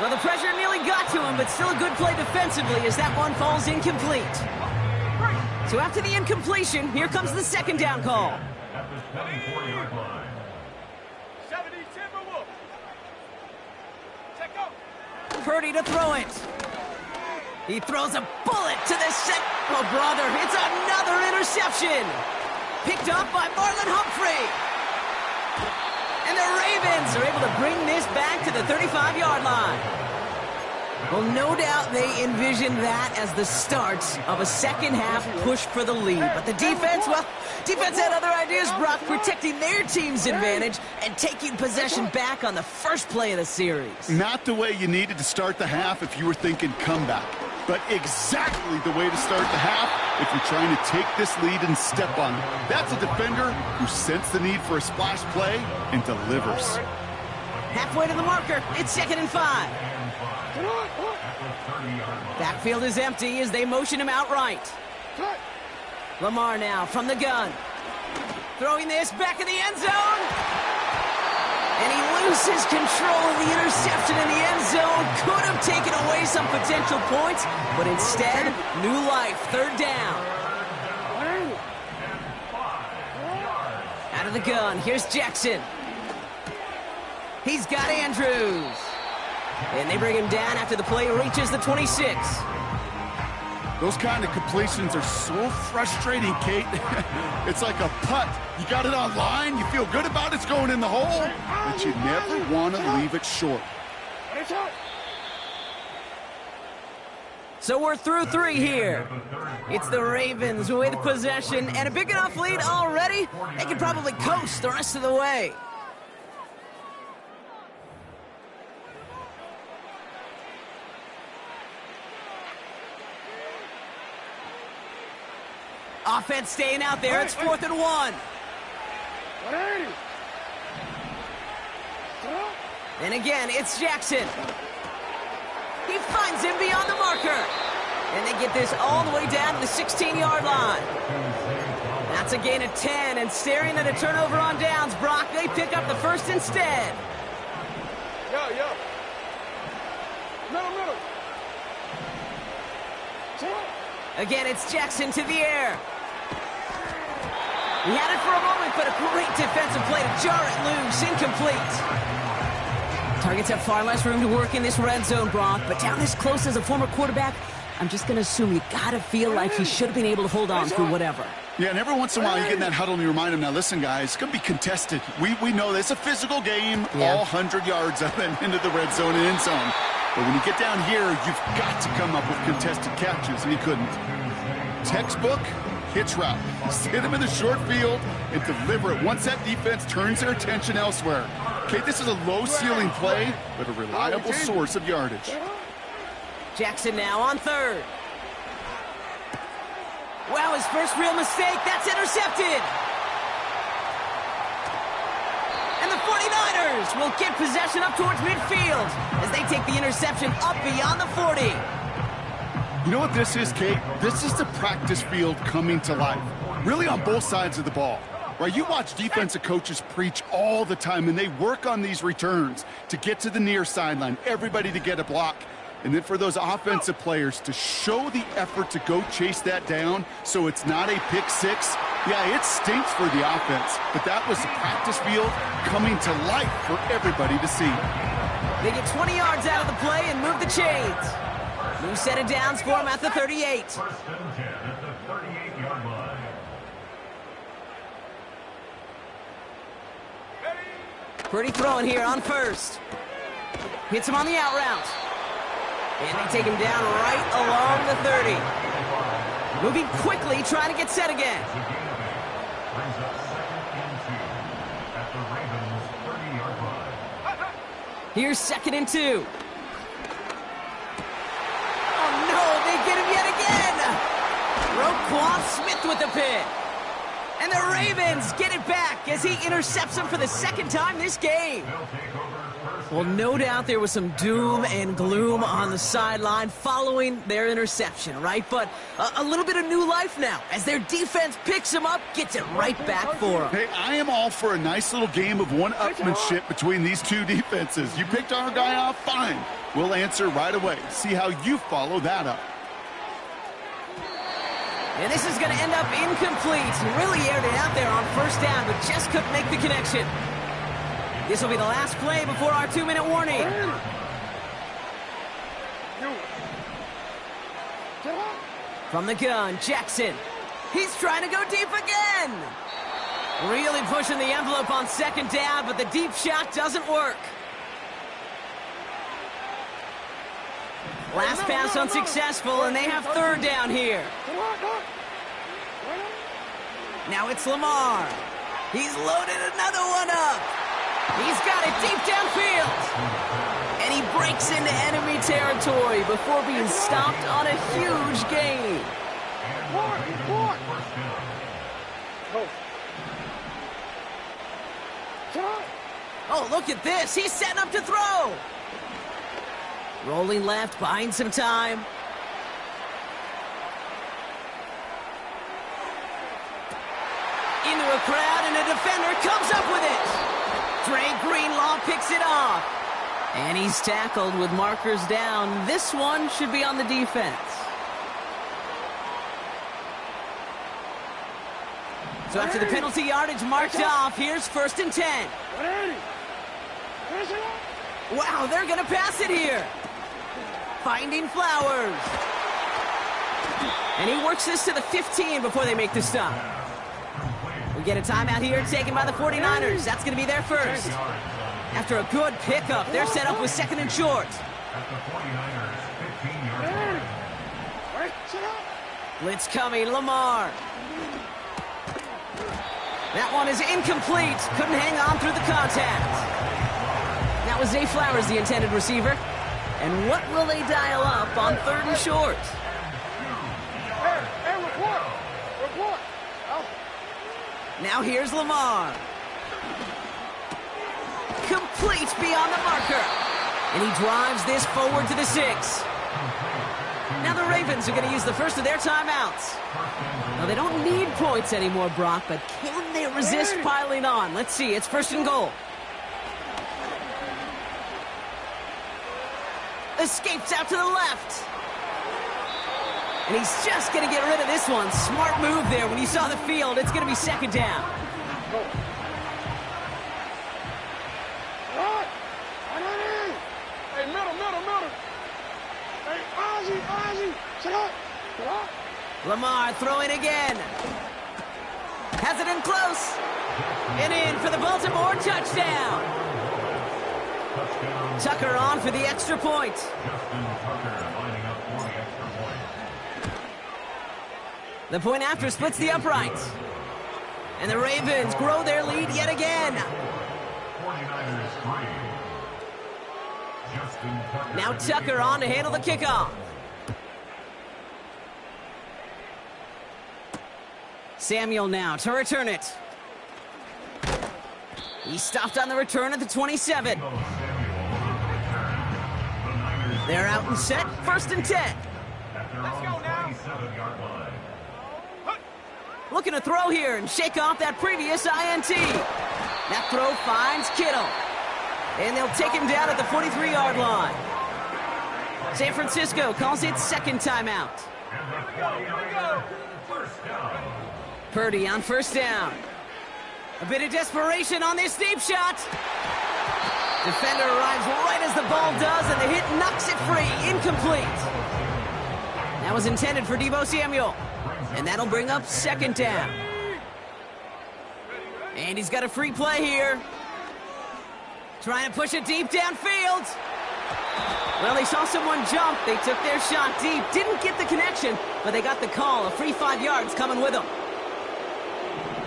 Well, the pressure nearly got to him, but still a good play defensively as that one falls incomplete. So after the incompletion, here comes the 2nd down call. At the 24-yard line. Purdy to throw it. He throws a bullet to the set. Oh, brother, it's another interception. Picked up by Marlon Humphrey. And the Ravens are able to bring this back to the 35-yard line. Well, no doubt they envisioned that as the start of a second-half push for the lead. But the defense, well, defense had other ideas, Brock, protecting their team's advantage and taking possession back on the first play of the series. Not the way you needed to start the half if you were thinking comeback, but exactly the way to start the half if you're trying to take this lead and step on it. That's a defender who sensed the need for a splash play and delivers. Halfway to the marker, it's 2nd and 5. Backfield is empty as they motion him out right. Lamar now from the gun. Throwing this back in the end zone. And he loses control of the interception in the end zone. Could have taken away some potential points, but instead, new life, 3rd down. Out of the gun, here's Jackson. He's got Andrews. And they bring him down after the play reaches the 26. Those kind of completions are so frustrating, Kate. It's like a putt. You got it on line, you feel good about it's going in the hole, but you never want to leave it short. So we're through 3 here. It's the Ravens with possession and a big enough lead already. They can probably coast the rest of the way. Offense staying out there. It's 4th and 1. And again, it's Jackson. He finds him beyond the marker. And they get this all the way down to the 16-yard line. That's a gain of 10, and staring at a turnover on downs, Brock, they pick up the 1st instead. Middle. Again, it's Jackson to the air. He had it for a moment, but a great defensive play to jar it loose. Incomplete. Targets have far less room to work in this red zone, Brock, but down this close as a former quarterback, I'm just going to assume you got to feel like he should have been able to hold on through whatever. Yeah, and every once in a while you get in that huddle and you remind him, now listen, guys, it's going to be contested. We know this. It's a physical game, all 100 yards up and into the red zone and end zone. But when you get down here, you've got to come up with contested catches, and he couldn't. Textbook hitch route. Sit him in the short field and deliver it once that defense turns their attention elsewhere. Okay, this is a low-ceiling play, but a reliable source of yardage. Jackson now on third. Wow, his first real mistake. That's intercepted. And the 49ers will get possession up towards midfield as they take the interception up beyond the 40. You know what this is, Kate? This is the practice field coming to life, really on both sides of the ball. Right, you watch defensive coaches preach all the time, and they work on these returns to get to the near sideline, everybody to get a block. And then for those offensive players to show the effort to go chase that down so it's not a pick six. Yeah, it stinks for the offense, but that was the practice field coming to life for everybody to see. They get 20 yards out of the play and move the chains. New set of downs for him at the 38. First and 10 at the 38-yard line. Pretty throwing here on first. Hits him on the out route. And they take him down right along the 30. Moving quickly, trying to get set again. Brings up second and 2 at the Ravens' 30-yard line. Here's second and 2. Oh no, they get him yet again. Roquan Smith with the pick. And the Ravens get it back as he intercepts him for the second time this game. Well, no doubt there was some doom and gloom on the sideline following their interception, right? But a little bit of new life now as their defense picks him up, gets it right back for them. Hey, I am all for a nice little game of one-upmanship between these two defenses. You picked our guy off, fine. We'll answer right away. See how you follow that up. And this is going to end up incomplete. Really aired it out there on first down, but just couldn't make the connection. This will be the last play before our 2-minute warning. From the gun, Jackson. He's trying to go deep again. Really pushing the envelope on second down, but the deep shot doesn't work. Last pass unsuccessful, and they have third down here. Now it's Lamar. He's loaded another one up. He's got it deep downfield. And he breaks into enemy territory before being stopped on a huge gain. Oh, look at this. He's setting up to throw. Rolling left, buying some time. Into a crowd, and a defender comes up with it. Dre Greenlaw picks it off. And he's tackled with markers down. This one should be on the defense. So after the penalty yardage marked off, here's first and 10. Wow, they're going to pass it here. Finding Flowers. And he works this to the 15 before they make the stop. We get a timeout here taken by the 49ers. That's going to be their first. After a good pickup, they're set up with second and short. Blitz coming, Lamar. That one is incomplete. Couldn't hang on through the contact. That was Zay Flowers, the intended receiver. And what will they dial up on third and short? Hey, report. Now here's Lamar. Complete beyond the marker. And he drives this forward to the 6. Now the Ravens are going to use the first of their timeouts. Now they don't need points anymore, Brock, but can they resist piling on? Let's see. It's first and goal. Escapes out to the left. And he's just going to get rid of this one. Smart move there when he saw the field. It's going to be second down. Hey, middle. Hey, Ozzy, sit Lamar throwing again. Has it in close. And in for the Baltimore touchdown. Tucker on for the extra point. Justin Tucker lining up for the extra point. The point after splits the uprights. And the Ravens grow their lead yet again. 49ers 3. Justin Tucker. Now Tucker on to handle the kickoff. Samuel now to return it. He stopped on the return at the 27. They're out and set, 1st and 10. Let's go now. 27-yard line. Looking to throw here and shake off that previous INT. That throw finds Kittle. And they'll take him down at the 43-yard line. San Francisco calls it second timeout. First down. Purdy on 1st down. A bit of desperation on this deep shot. Defender arrives right as the ball does, and the hit knocks it free. Incomplete. That was intended for Deebo Samuel. And that'll bring up 2nd down. And he's got a free play here. Trying to push it deep downfield. Well, they saw someone jump. They took their shot deep. Didn't get the connection, but they got the call. A free 5 yards coming with them.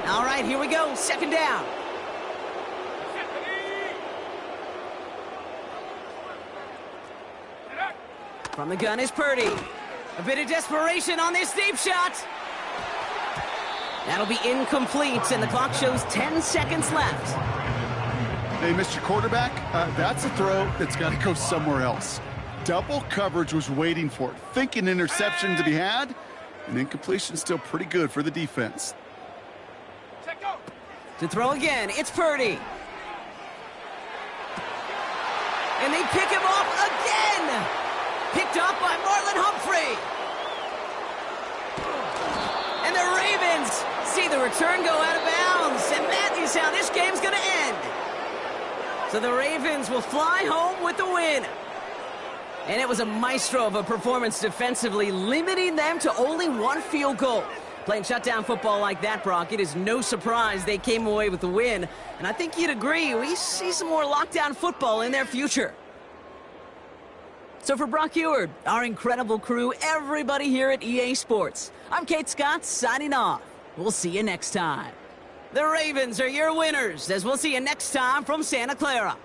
All right, here we go. 2nd down. From the gun is Purdy. A bit of desperation on this deep shot. That'll be incomplete, and the clock shows 10 seconds left. Hey, Mr. Quarterback, that's a throw that's got to go somewhere else. Double coverage was waiting for it. Thinking interception to be had, and incompletion still pretty good for the defense. To throw again, it's Purdy. And they pick him off again. Picked off by Marlon Humphrey. And the Ravens see the return go out of bounds. And that is how this game's going to end. So the Ravens will fly home with the win. And it was a maestro of a performance defensively, limiting them to only 1 field goal. Playing shutdown football like that, Brock, it is no surprise they came away with the win. And I think you'd agree, we see some more lockdown football in their future. So for Brock Heward, our incredible crew, everybody here at EA Sports, I'm Kate Scott signing off. We'll see you next time. The Ravens are your winners, as we'll see you next time from Santa Clara.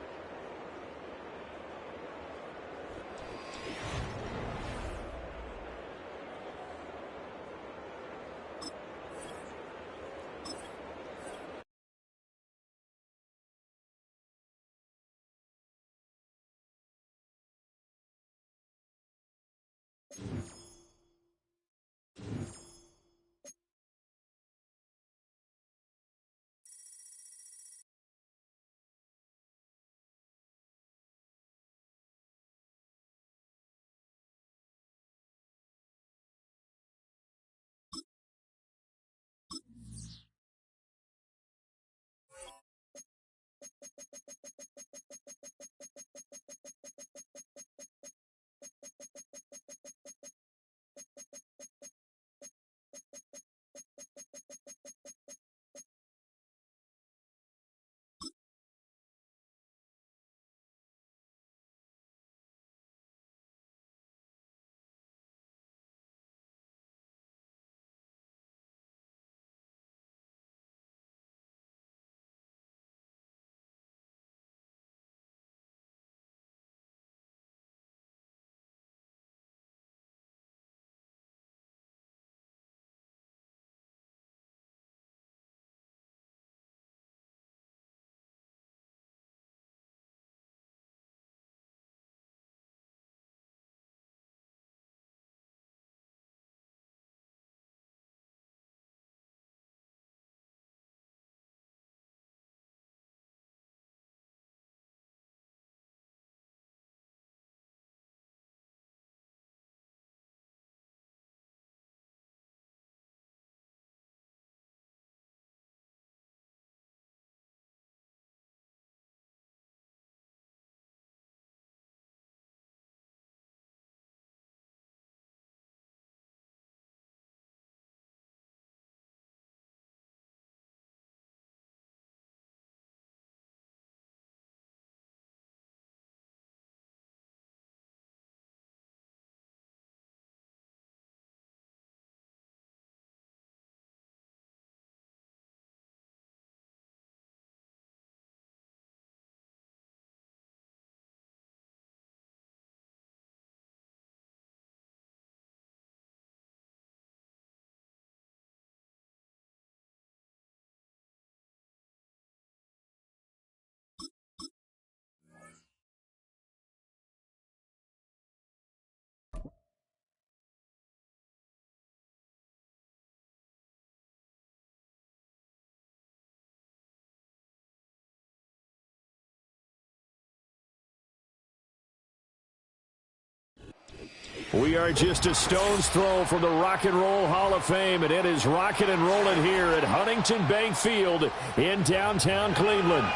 We are just a stone's throw from the Rock and Roll Hall of Fame, and it is rocking and rolling here at Huntington Bank Field in downtown Cleveland.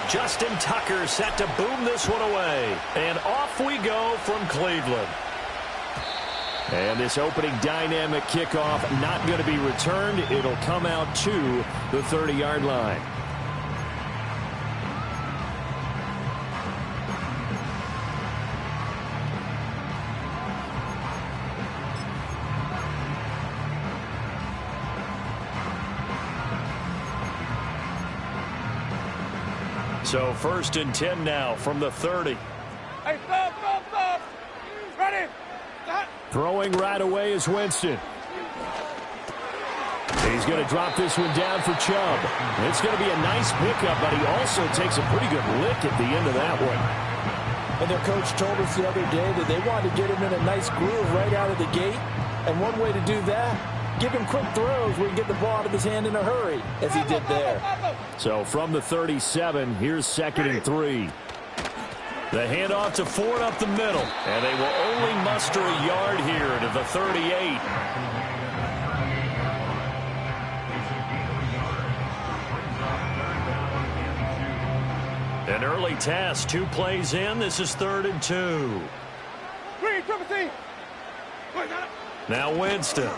Justin Tucker set to boom this one away. And off we go from Cleveland. And this opening dynamic kickoff not going to be returned. It'll come out to the 30-yard line. So 1st and 10 now from the 30. Hey, stop. Ready. Stop. Throwing right away is Winston. He's going to drop this one down for Chubb. It's going to be a nice pickup, but he also takes a pretty good lick at the end of that one. And their coach told us the other day that they wanted to get him in a nice groove right out of the gate. And one way to do that, give him quick throws where he can get the ball out of his hand in a hurry, as he did there. So from the 37, here's 2nd and 3. The handoff to Ford up the middle, and they will only muster a yard here to the 38. An early task, 2 plays in. This is 3rd and 2. Now Winston.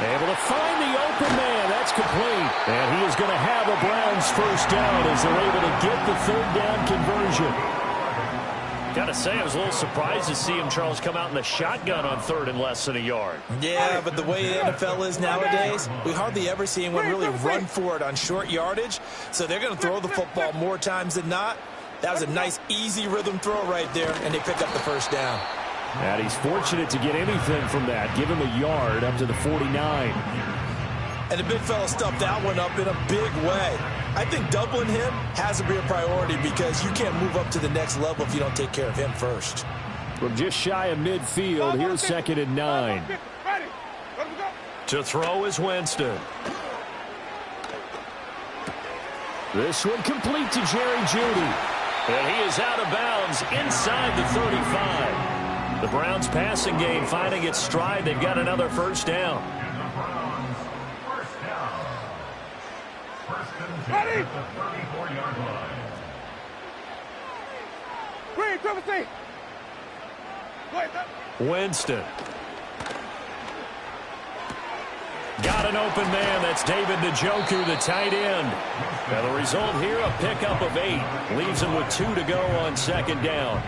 Able to find the open man. That's complete. And he is going to have a Browns first down as they're able to get the 3rd down conversion. Got to say, I was a little surprised to see him, Charles, come out in the shotgun on 3rd and less than a yard. Yeah, but the way the NFL is nowadays, we hardly ever see anyone really run for it on short yardage. So they're going to throw the football more times than not. That was a nice, easy rhythm throw right there, and they pick up the first down. And he's fortunate to get anything from that. Give him a yard up to the 49. And the big fella stuffed that one up in a big way. I think doubling him has to be a priority because you can't move up to the next level if you don't take care of him first. From just shy of midfield, here's 2nd and 9. To throw is Winston. This one complete to Jerry Jeudy. And he is out of bounds inside the 35. The Browns passing game finding its stride. They've got another first down. Ready? Winston. Got an open man. That's David Njoku, the tight end. Now the result here, a pickup of 8. Leaves him with 2 to go on 2nd down.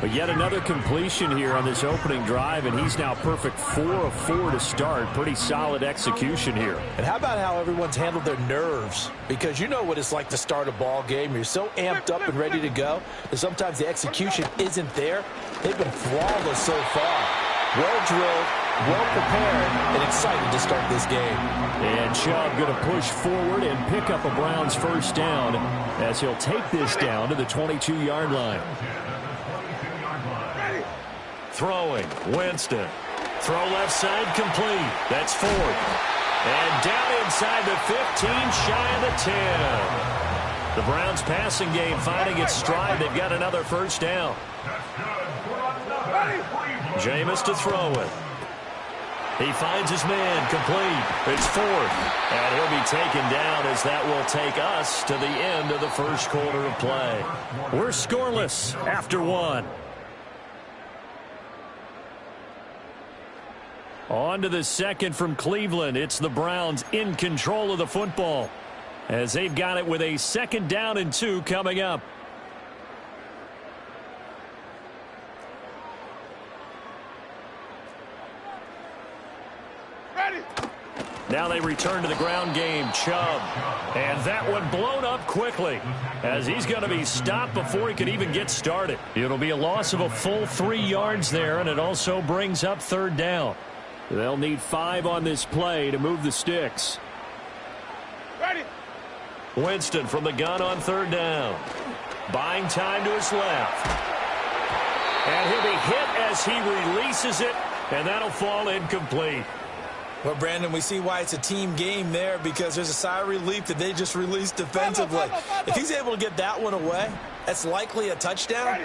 But yet another completion here on this opening drive, and he's now perfect 4 of 4 to start. Pretty solid execution here. And how about how everyone's handled their nerves? Because you know what it's like to start a ball game. You're so amped up and ready to go, and sometimes the execution isn't there. They've been flawless so far. Well drilled, well prepared, and excited to start this game. And Chubb going to push forward and pick up a Browns first down as he'll take this down to the 22-yard line. Throwing, Winston. Throw left side complete. That's Ford. And down inside the 15, shy of the 10. The Browns passing game finding its stride. They've got another first down. Jameis to throw it. He finds his man complete. It's Ford. And he'll be taken down as that will take us to the end of the first quarter of play. We're scoreless after 1. On to the 2nd from Cleveland. It's the Browns in control of the football as they've got it with a 2nd down and 2 coming up. Ready. Now they return to the ground game. Chubb. And that one blown up quickly as he's going to be stopped before he can even get started. It'll be a loss of a full 3 yards there, and it also brings up 3rd down. They'll need 5 on this play to move the sticks. Ready. Winston from the gun on 3rd down. Buying time to his left. And he'll be hit as he releases it, and that'll fall incomplete. Well, Brandon, we see why it's a team game there, because there's a sigh of relief that they just released defensively. If he's able to get that one away, that's likely a touchdown.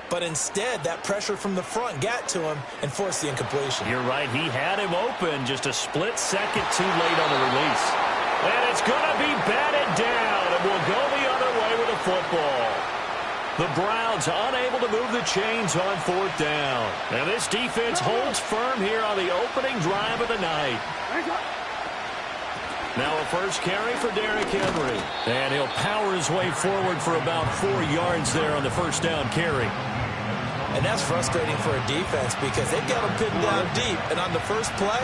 But instead, that pressure from the front got to him and forced the incompletion. You're right. He had him open just a split second too late on the release. And it's going to be batted down, and we'll go the other way with the football. The Browns unable to move the chains on 4th down. And this defense holds firm here on the opening drive of the night. Now a first carry for Derrick Henry. And he'll power his way forward for about 4 yards there on the first down carry. And that's frustrating for a defense because they've got him pinned down deep. And on the first play,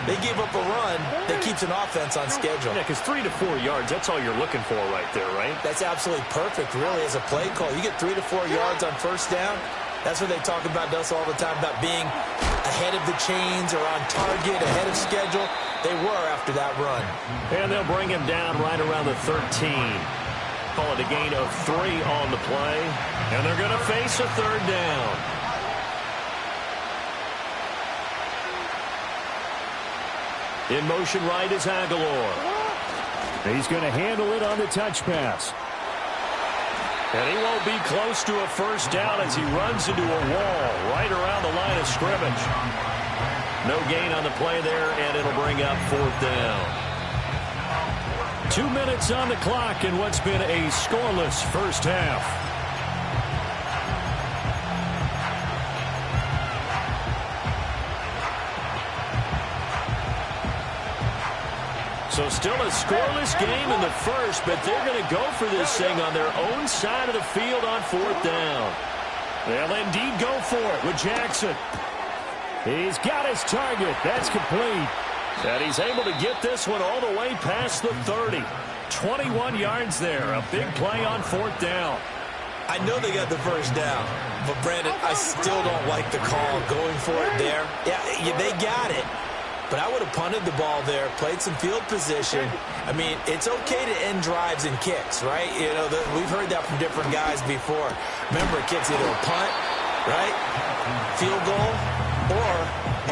they gave up a run that keeps an offense on schedule. Yeah, because 3 to 4 yards, that's all you're looking for right there, right? That's absolutely perfect, really, as a play call. You get 3 to 4 yards on first down. That's what they talk about us all the time, about being ahead of the chains or on target, ahead of schedule. They were after that run. And they'll bring him down right around the 13. Call it a gain of 3 on the play. And they're going to face a 3rd down. In motion right is Aguilar. He's going to handle it on the touch pass. And he won't be close to a first down as he runs into a wall right around the line of scrimmage. No gain on the play there, and it'll bring up 4th down. 2 minutes on the clock in what's been a scoreless first half. So still a scoreless game in the first, but they're going to go for this thing on their own side of the field on 4th down. They'll indeed go for it with Jackson. He's got his target. That's complete. And he's able to get this one all the way past the 30. 21 yards there. A big play on 4th down. I know they got the first down, but Brandon, I still don't like the call going for it there. Yeah, they got it. But I would have punted the ball there, played some field position. I mean, it's okay to end drives and kicks, right? You know, we've heard that from different guys before. Remember, a kick's either a punt, right, field goal, or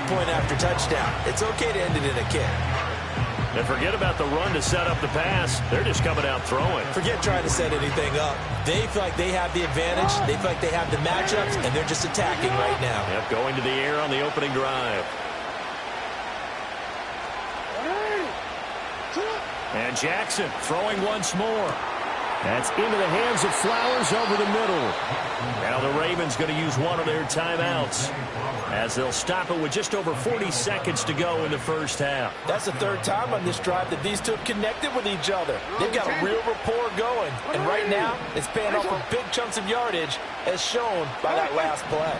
a point after touchdown. It's okay to end it in a kick. And forget about the run to set up the pass. They're just coming out throwing. Forget trying to set anything up. They feel like they have the advantage. They feel like they have the matchups, and they're just attacking right now. Yep, going to the air on the opening drive. And Jackson throwing once more. That's into the hands of Flowers over the middle. Now the Ravens going to use one of their timeouts as they'll stop it with just over 40 seconds to go in the first half. That's the 3rd time on this drive that these two have connected with each other. They've got a real rapport going. And right now, it's paying off for big chunks of yardage as shown by that last play.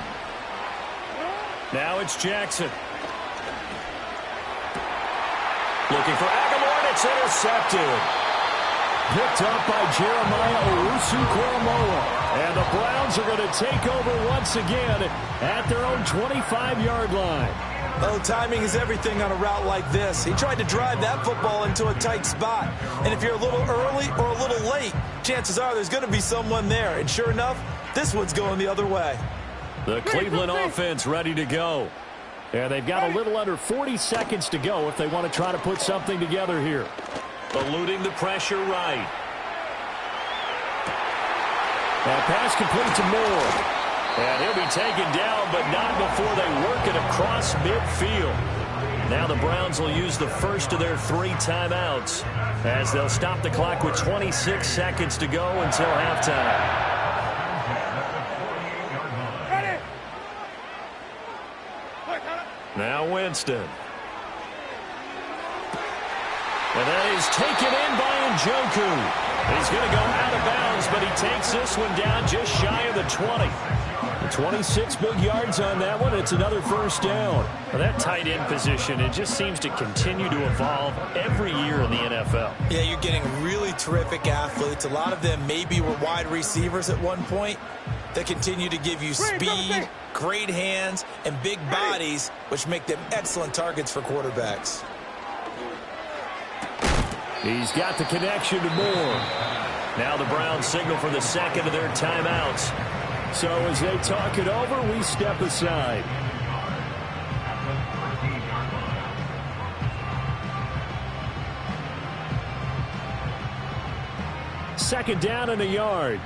Now it's Jackson. Looking for Aguilar. It's intercepted. Picked up by Jeremiah Owusu-Koramoah. And the Browns are going to take over once again at their own 25-yard line. Oh, timing is everything on a route like this. He tried to drive that football into a tight spot. And if you're a little early or a little late, chances are there's going to be someone there. And sure enough, this one's going the other way. The Cleveland offense ready to go. And they've got a little under 40 seconds to go if they want to try to put something together here. Eluding the pressure right. That pass complete to Moore. And he'll be taken down, but not before they work it across midfield. Now the Browns will use the first of their 3 timeouts as they'll stop the clock with 26 seconds to go until halftime. Now Winston. And that is taken in by Njoku. He's going to go out of bounds, but he takes this one down just shy of the 20. 26 big yards on that one. It's another first down. Well, that tight end position, it just seems to continue to evolve every year in the NFL. Yeah, you're getting really terrific athletes. A lot of them maybe were wide receivers at one point. They continue to give you speed, great hands, and big bodies, which make them excellent targets for quarterbacks. He's got the connection to Moore. Now the Browns signal for the second of their timeouts. So as they talk it over, we step aside. Second down and a yard.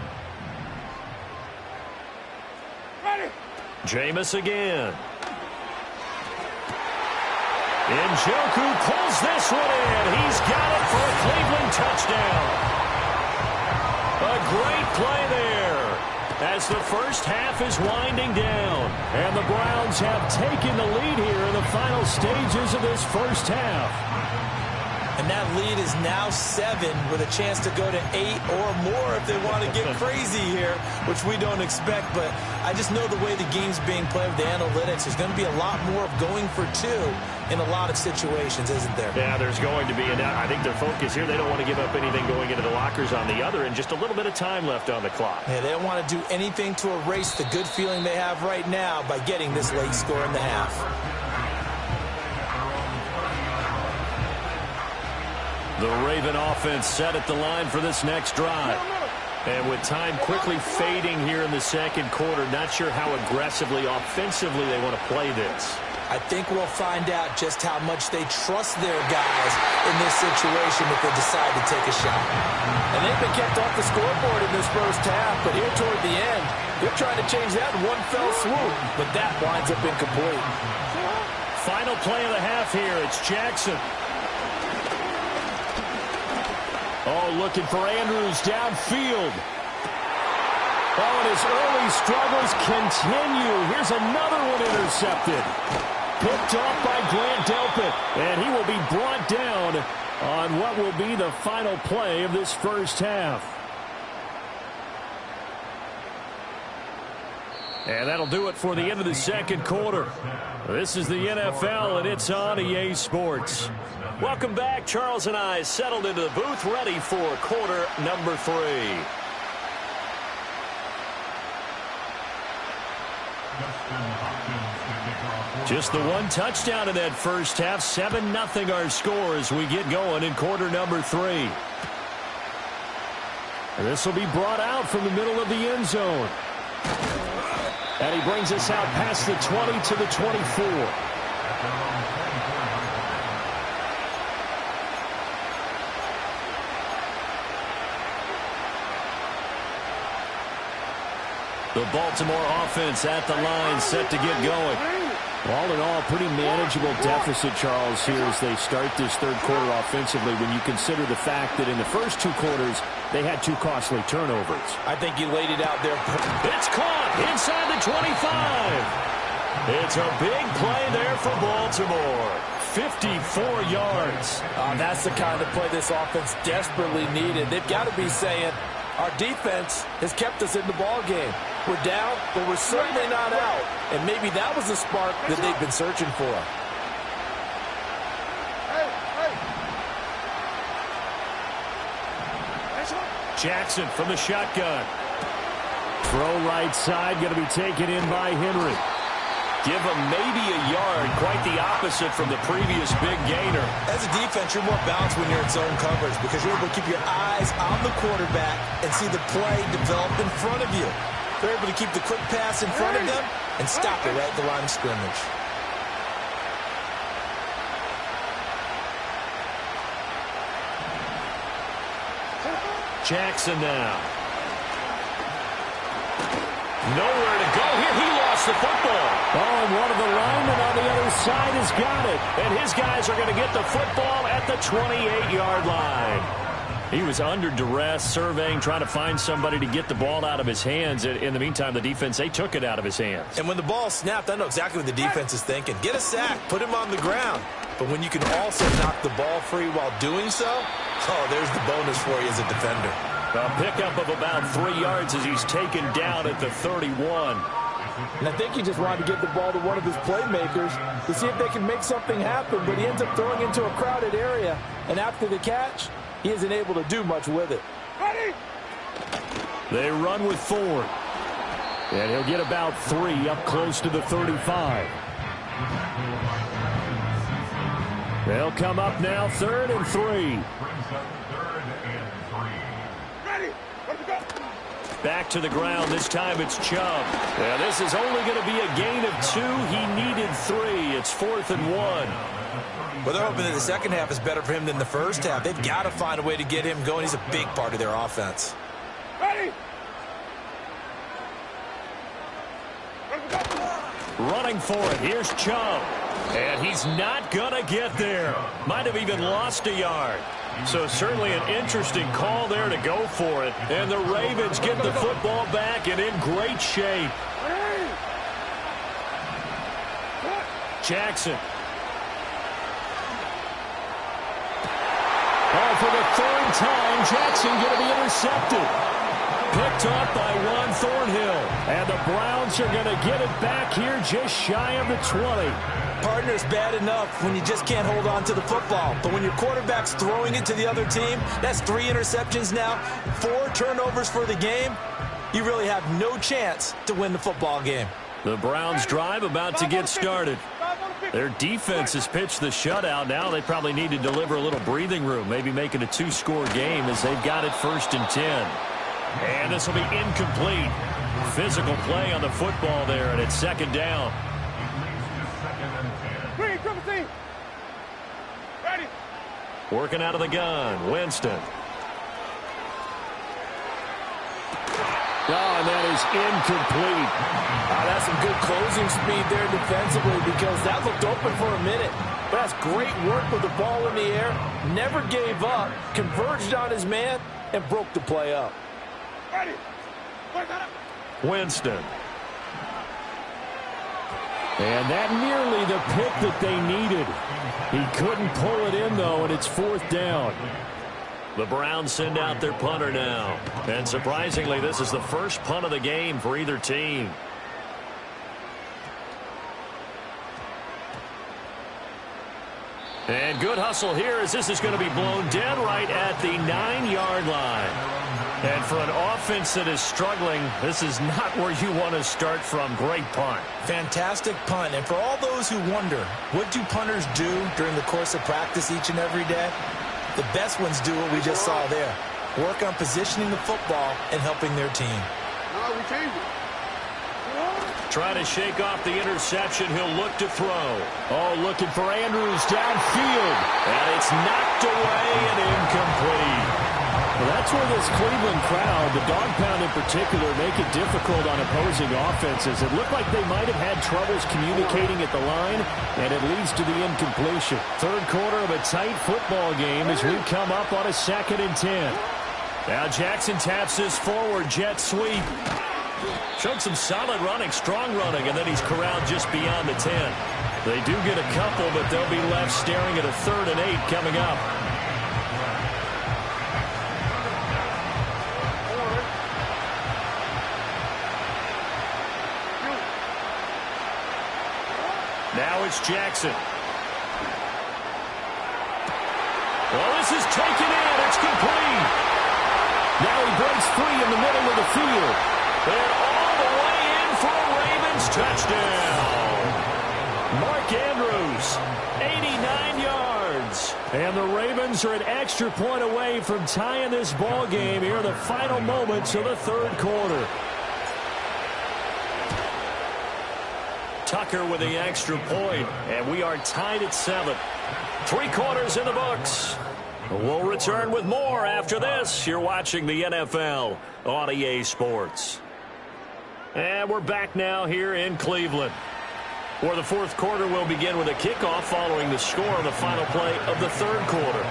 Jameis again. Njoku pulls this one in. He's got it for a Cleveland touchdown. A great play there as the first half is winding down. And the Browns have taken the lead here in the final stages of this first half. And that lead is now 7 with a chance to go to 8 or more if they want to get crazy here, which we don't expect. But I just know the way the game's being played with the analytics, there's going to be a lot more of going for 2 in a lot of situations, isn't there? Yeah, there's going to be. And I think their focus here, they don't want to give up anything going into the lockers on the other, and just a little bit of time left on the clock. Yeah, they don't want to do anything to erase the good feeling they have right now by getting this late score in the half. The Raven offense set at the line for this next drive. And with time quickly fading here in the second quarter, not sure how aggressively, offensively they want to play this. I think we'll find out just how much they trust their guys in this situation if they decide to take a shot. And they've been kept off the scoreboard in this first half, but here toward the end, they're trying to change that in one fell swoop, but that winds up incomplete. Final play of the half here. It's Jackson. Oh, looking for Andrews downfield. Oh, and his early struggles continue. Here's another one intercepted. Picked off by Grant Delpit. And he will be brought down on what will be the final play of this first half. And that'll do it for the end of the second quarter. This is the NFL, and it's on EA Sports. Welcome back. Charles and I settled into the booth, ready for quarter number 3. Just the one touchdown in that first half. 7-0 our score as we get going in quarter number 3. And this will be brought out from the middle of the end zone. And he brings us out past the 20 to the 24. The Baltimore offense at the line, set to get going. All in all, pretty manageable deficit, Charles, here as they start this third quarter offensively when you consider the fact that in the first 2 quarters, they had 2 costly turnovers. I think you laid it out there. It's caught inside the 25. It's a big play there for Baltimore. 54 yards. That's the kind of play this offense desperately needed. They've got to be saying, our defense has kept us in the ball game. We're down, but we're certainly not out. And maybe that was the spark that they've been searching for. Jackson from the shotgun. Throw right side, going to be taken in by Henry. Give him maybe a yard, quite the opposite from the previous big gainer. As a defense, you're more balanced when you're in zone coverage because you're able to keep your eyes on the quarterback and see the play develop in front of you. They're able to keep the quick pass in front of them and stop it right at the line of scrimmage. Jackson now. Nowhere to go here. He lost the football. Oh, and one of the linemen on the other side has got it. And his guys are going to get the football at the 28-yard line. He was under duress, surveying, trying to find somebody to get the ball out of his hands. In the meantime, the defense, they took it out of his hands. And when the ball snapped, I know exactly what the defense is thinking. Get a sack, put him on the ground. But when you can also knock the ball free while doing so, oh, there's the bonus for you as a defender. A pickup of about 3 yards as he's taken down at the 31. And I think he just wanted to get the ball to one of his playmakers to see if they can make something happen, but he ends up throwing into a crowded area. And after the catch, he isn't able to do much with it. They run with Ford. And he'll get about 3 up close to the 35. They'll come up now 3rd and 3. Back to the ground. This time it's Chubb. Yeah, this is only going to be a gain of 2. He needed 3. It's 4th and 1. Well, they're hoping that the second half is better for him than the first half. They've got to find a way to get him going. He's a big part of their offense. Ready? Running for it. Here's Chubb. And he's not going to get there. Might have even lost a yard. So certainly an interesting call there to go for it. And the Ravens get the football back and in great shape. Jackson. Oh, for the 3rd time, Jackson going to be intercepted. Picked off by Juan Thornhill. And the Browns are going to get it back here just shy of the 20. Partner's bad enough when you just can't hold on to the football. But when your quarterback's throwing it to the other team, that's 3 interceptions now, 4 turnovers for the game. You really have no chance to win the football game. The Browns drive about to get started. Their defense has pitched the shutout. Now they probably need to deliver a little breathing room, maybe make it a 2-score game as they've got it 1st and 10. And this will be incomplete. Physical play on the football there, and it's 2nd down. Ready? Working out of the gun, Winston. Oh, and that is incomplete. That's some good closing speed there defensively because that looked open for a minute. But that's great work with the ball in the air. Never gave up, converged on his man, and broke the play up. Ready? Winston. And that nearly the pick that they needed. He couldn't pull it in, though, and it's 4th down. The Browns send out their punter now. And surprisingly, this is the first punt of the game for either team. And good hustle here as this is going to be blown dead right at the 9-yard line. And for an offense that is struggling, this is not where you want to start from. Great punt. Fantastic punt. And for all those who wonder, what do punters do during the course of practice each and every day? The best ones do what we just saw there. Work on positioning the football and helping their team. No, we changed it. Trying to shake off the interception. He'll look to throw. Oh, looking for Andrews downfield. And it's knocked away and incomplete. Well, that's where this Cleveland crowd, the dog pound in particular, make it difficult on opposing offenses. It looked like they might have had troubles communicating at the line, and it leads to the incompletion. 3rd quarter of a tight football game as we come up on a 2nd and 10. Now Jackson taps this forward jet sweep. Showed some solid running, strong running, and then he's corralled just beyond the 10. They do get a couple, but they'll be left staring at a 3rd and 8 coming up. Now it's Jackson. Well, this is taken in. It's complete. Now he breaks free in the middle of the field. And all the way in for a Ravens touchdown. Mark Andrews, 89 yards. And the Ravens are an extra point away from tying this ball game here in the final moments of the 3rd quarter. Tucker with the extra point, and we are tied at 7. 3 quarters in the books. We'll return with more after this. You're watching the NFL on EA Sports. And we're back now here in Cleveland, where the 4th quarter will begin with a kickoff following the score on the final play of the 3rd quarter.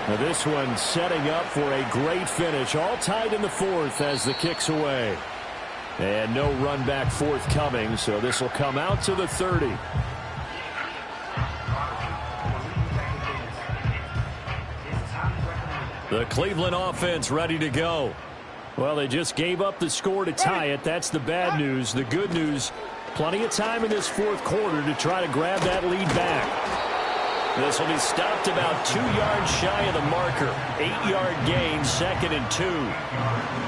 Now this one setting up for a great finish, all tied in the 4th as the kick's away. And no run back forthcoming, so this will come out to the 30. The Cleveland offense ready to go. Well, they just gave up the score to tie it. That's the bad news. The good news, plenty of time in this 4th quarter to try to grab that lead back. This will be stopped about 2 yards shy of the marker. 8-yard gain, 2nd and 2.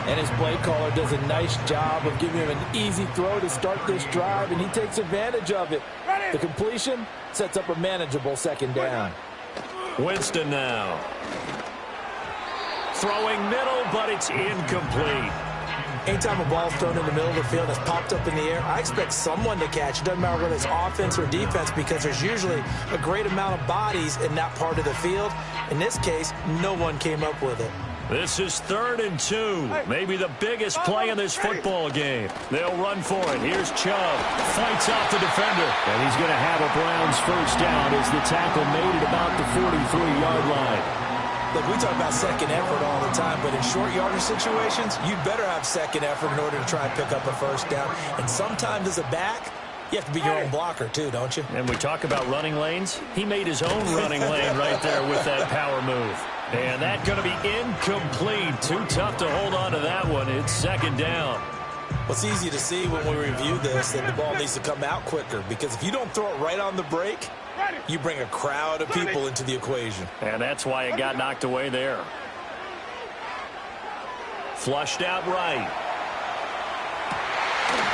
And his play caller does a nice job of giving him an easy throw to start this drive, and he takes advantage of it. The completion sets up a manageable 2nd down. Winston now. Throwing middle, but it's incomplete. Anytime a ball is thrown in the middle of the field that's popped up in the air, I expect someone to catch. It doesn't matter whether it's offense or defense because there's usually a great amount of bodies in that part of the field. In this case, no one came up with it. This is 3rd and 2. Maybe the biggest play in this football game. They'll run for it. Here's Chubb. Fights off the defender. And he's going to have a Browns first down as the tackle made it about the 43-yard line. Look, we talk about second effort all the time, but in short yardage situations, you'd better have second effort in order to try and pick up a first down. And sometimes as a back, you have to be your own blocker too, don't you? And we talk about running lanes. He made his own running lane right there with that power move. And that's going to be incomplete. Too tough to hold on to that one. It's 2nd down. Well, it's easy to see when we review this that the ball needs to come out quicker because if you don't throw it right on the break, you bring a crowd of people into the equation. And that's why it got knocked away there. Flushed out right.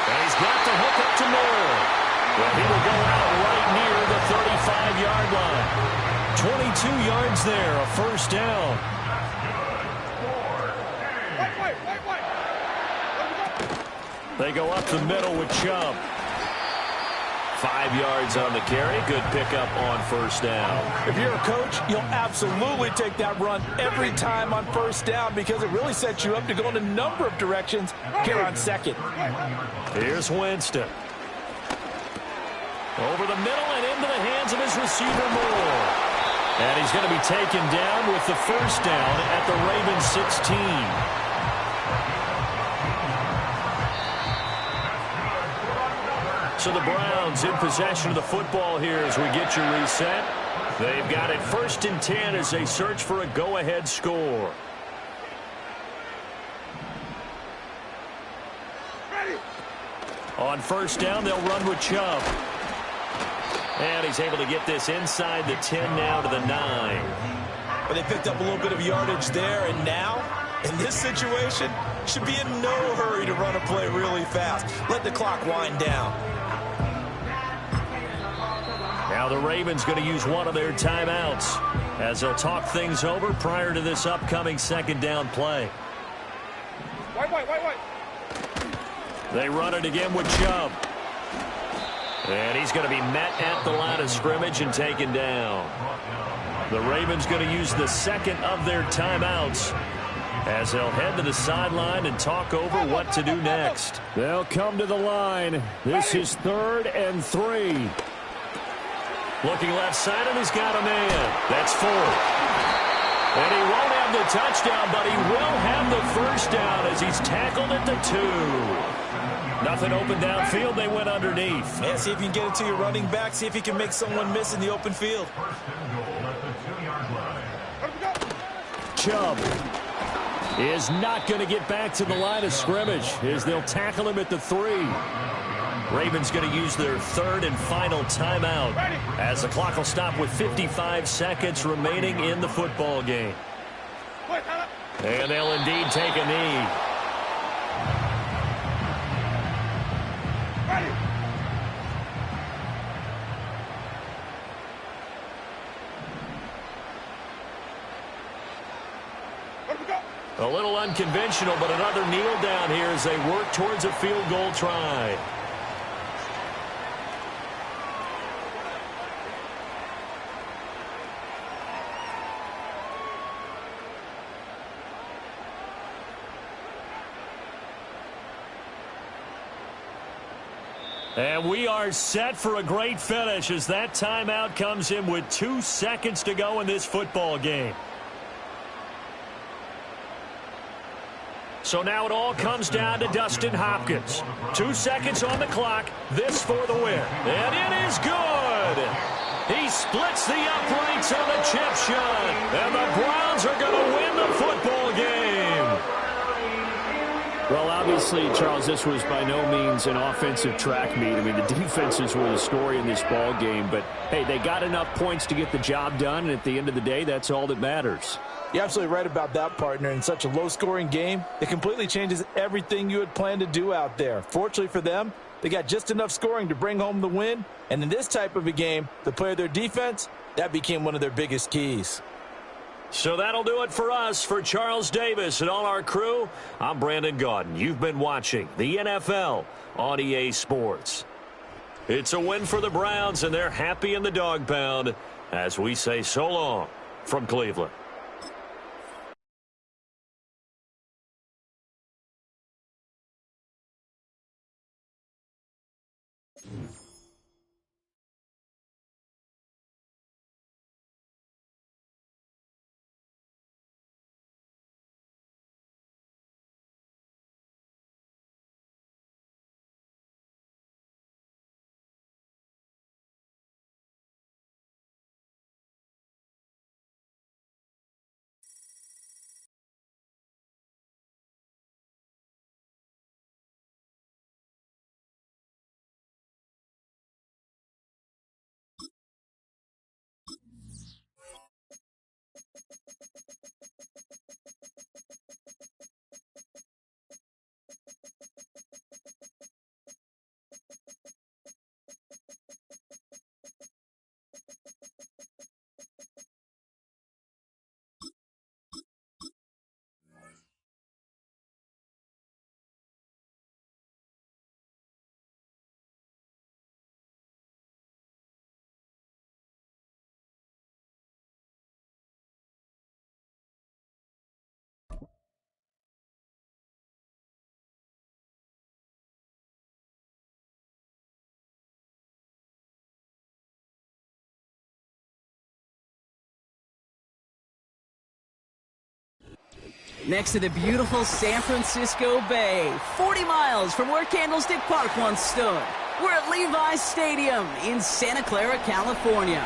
And he's got the hook up to Moore. Well, he will go out right near the 35-yard line. 22 yards there, a first down. They go up the middle with Chubb. 5 yards on the carry. Good pickup on first down. If you're a coach, you'll absolutely take that run every time on first down because it really sets you up to go in a number of directions here on second. Here's Winston. Over the middle and into the hands of his receiver Moore. And he's going to be taken down with the first down at the Ravens 16. So the Browns in possession of the football here as we get you reset. They've got it 1st and 10 as they search for a go-ahead score. On first down, they'll run with Chubb. And he's able to get this inside the 10 now to the 9. But they picked up a little bit of yardage there, and now, in this situation, should be in no hurry to run a play really fast. Let the clock wind down. Now the Ravens going to use one of their timeouts as they'll talk things over prior to this upcoming 2nd down play. Wait. They run it again with Chubb. And he's going to be met at the line of scrimmage and taken down. The Ravens going to use the 2nd of their timeouts as they'll head to the sideline and talk over what to do next. They'll come to the line. This is 3rd and 3. Looking left side, and he's got a man. That's 4. And he won't have the touchdown, but he will have the first down as he's tackled at the 2. Nothing open downfield. They went underneath. Yeah, see if you can get it to your running back. See if you can make someone miss in the open field. Chubb is not going to get back to the line of scrimmage as they'll tackle him at the 3. Ravens going to use their 3rd and final timeout as the clock will stop with 55 seconds remaining in the football game. And they'll indeed take a knee. A little unconventional, but another kneel down here as they work towards a field goal try. And we are set for a great finish as that timeout comes in with 2 seconds to go in this football game. So now it all comes down to Dustin Hopkins. 2 seconds on the clock. This for the win. And it is good. He splits the uprights on the chip shot. And the Browns are going to win the football game. Well, obviously, Charles, this was by no means an offensive track meet. I mean, the defenses were the story in this ball game. But, hey, they got enough points to get the job done. And at the end of the day, that's all that matters. You're absolutely right about that, partner. In such a low-scoring game, it completely changes everything you had planned to do out there. Fortunately for them, they got just enough scoring to bring home the win. And in this type of a game, to play their defense, that became one of their biggest keys. So that'll do it for us. For Charles Davis and all our crew, I'm Brandon Gaudin. You've been watching the NFL on EA Sports. It's a win for the Browns, and they're happy in the dog pound as we say so long from Cleveland. Next to the beautiful San Francisco Bay, 40 miles from where Candlestick Park once stood. We're at Levi's Stadium in Santa Clara, California.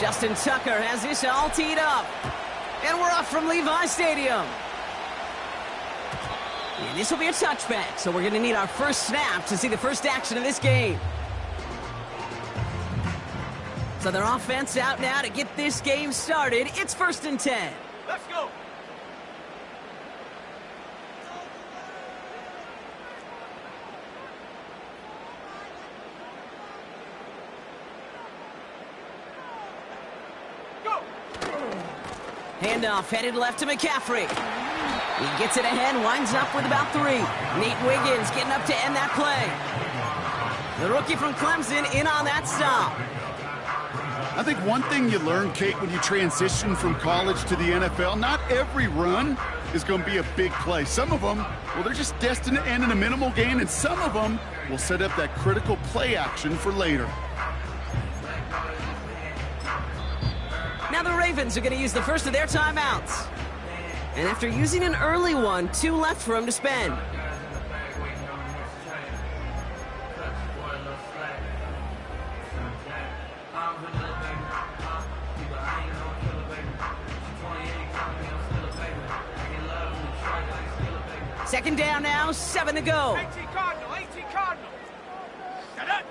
Justin Tucker has this all teed up. And we're off from Levi's Stadium. And this will be a touchback, so we're going to need our first snap to see the first action of this game. So their offense out now to get this game started. It's 1st and 10. Let's go. Handoff headed left to McCaffrey. He gets it ahead, winds up with about 3. Nate Wiggins getting up to end that play. The rookie from Clemson in on that stop. I think one thing you learn, Kate, when you transition from college to the NFL, not every run is going to be a big play. Some of them, well, they're just destined to end in a minimal gain, and some of them will set up that critical play action for later. Now the Ravens are going to use the first of their timeouts. And after using an early one, 2 left for him to spend. Second down now, 7 to go. 18 Cardinal, 18 Cardinal. Get it.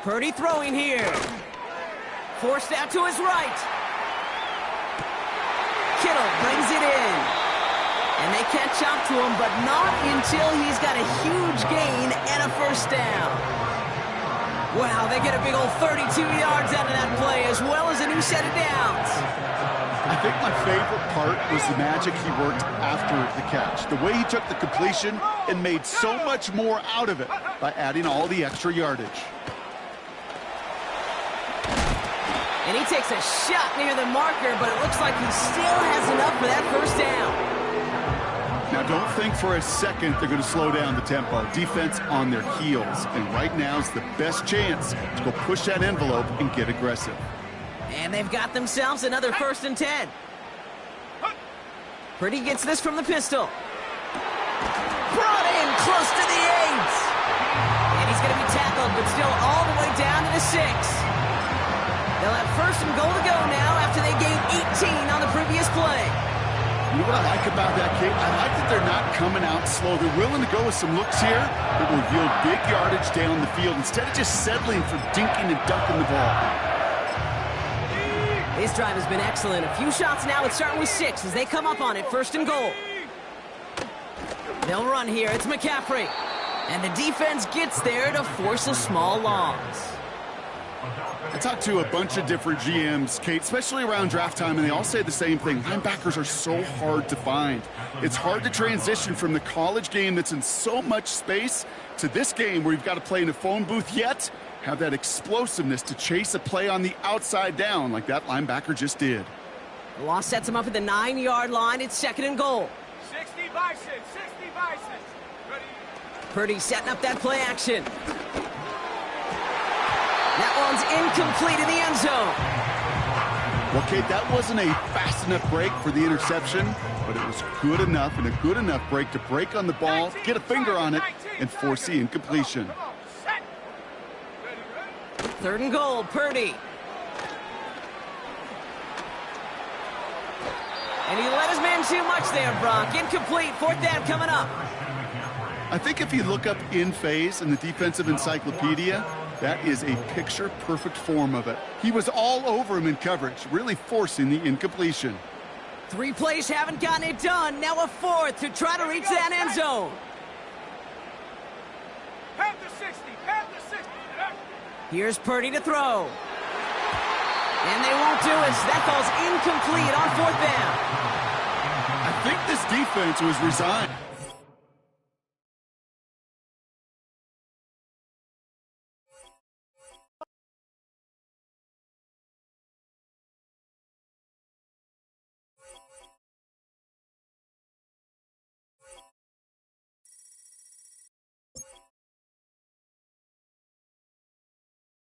Purdy throwing here. Forced out to his right. Kittle brings it in. And they catch up to him, but not until he's got a huge gain and a first down. Wow, they get a big old 32 yards out of that play, as well as a new set of downs. I think my favorite part was the magic he worked after the catch. The way he took the completion and made so much more out of it by adding all the extra yardage. And he takes a shot near the marker, but it looks like he still has enough for that first down. Now, don't think for a second they're going to slow down the tempo. Defense on their heels. And right now is the best chance to go push that envelope and get aggressive. And they've got themselves another 1st and 10. Purdy gets this from the pistol. Brought in close to the 8. And he's going to be tackled, but still all the way down to the 6. They'll have 1st and goal to go now after they gained 18 on the previous play. You know what I like about that, Kate? I like that they're not coming out slow. They're willing to go with some looks here that will yield big yardage down the field instead of just settling for dinking and dunking the ball. His drive has been excellent. A few shots now. It's starting with 6 as they come up on it. 1st and goal. They'll run here. It's McCaffrey. And the defense gets there to force a small loss. I talked to a bunch of different GMs, Kate, especially around draft time, and they all say the same thing. Linebackers are so hard to find. It's hard to transition from the college game that's in so much space to this game where you've got to play in a phone booth, yet have that explosiveness to chase a play on the outside down like that linebacker just did. The loss sets him up at the 9-yard line. It's 2nd and goal. 60 Bison, 60 Bison. Ready? Purdy setting up that play action. That one's incomplete in the end zone. Well, Kate, that wasn't a fast enough break for the interception, but it was good enough and a good enough break to break on the ball, get a finger on it, and force the incompletion. 3rd and goal, Purdy. And he let his man too much there, Brock. Incomplete, 4th down coming up. I think if you look up in phase in the defensive encyclopedia, that is a picture-perfect form of it. He was all over him in coverage, really forcing the incompletion. 3 plays haven't gotten it done. Now a 4th to try to reach that end zone. Have the 60, have the 60. Here's Purdy to throw. And they won't do it. That falls incomplete on 4th down. I think this defense was resigned.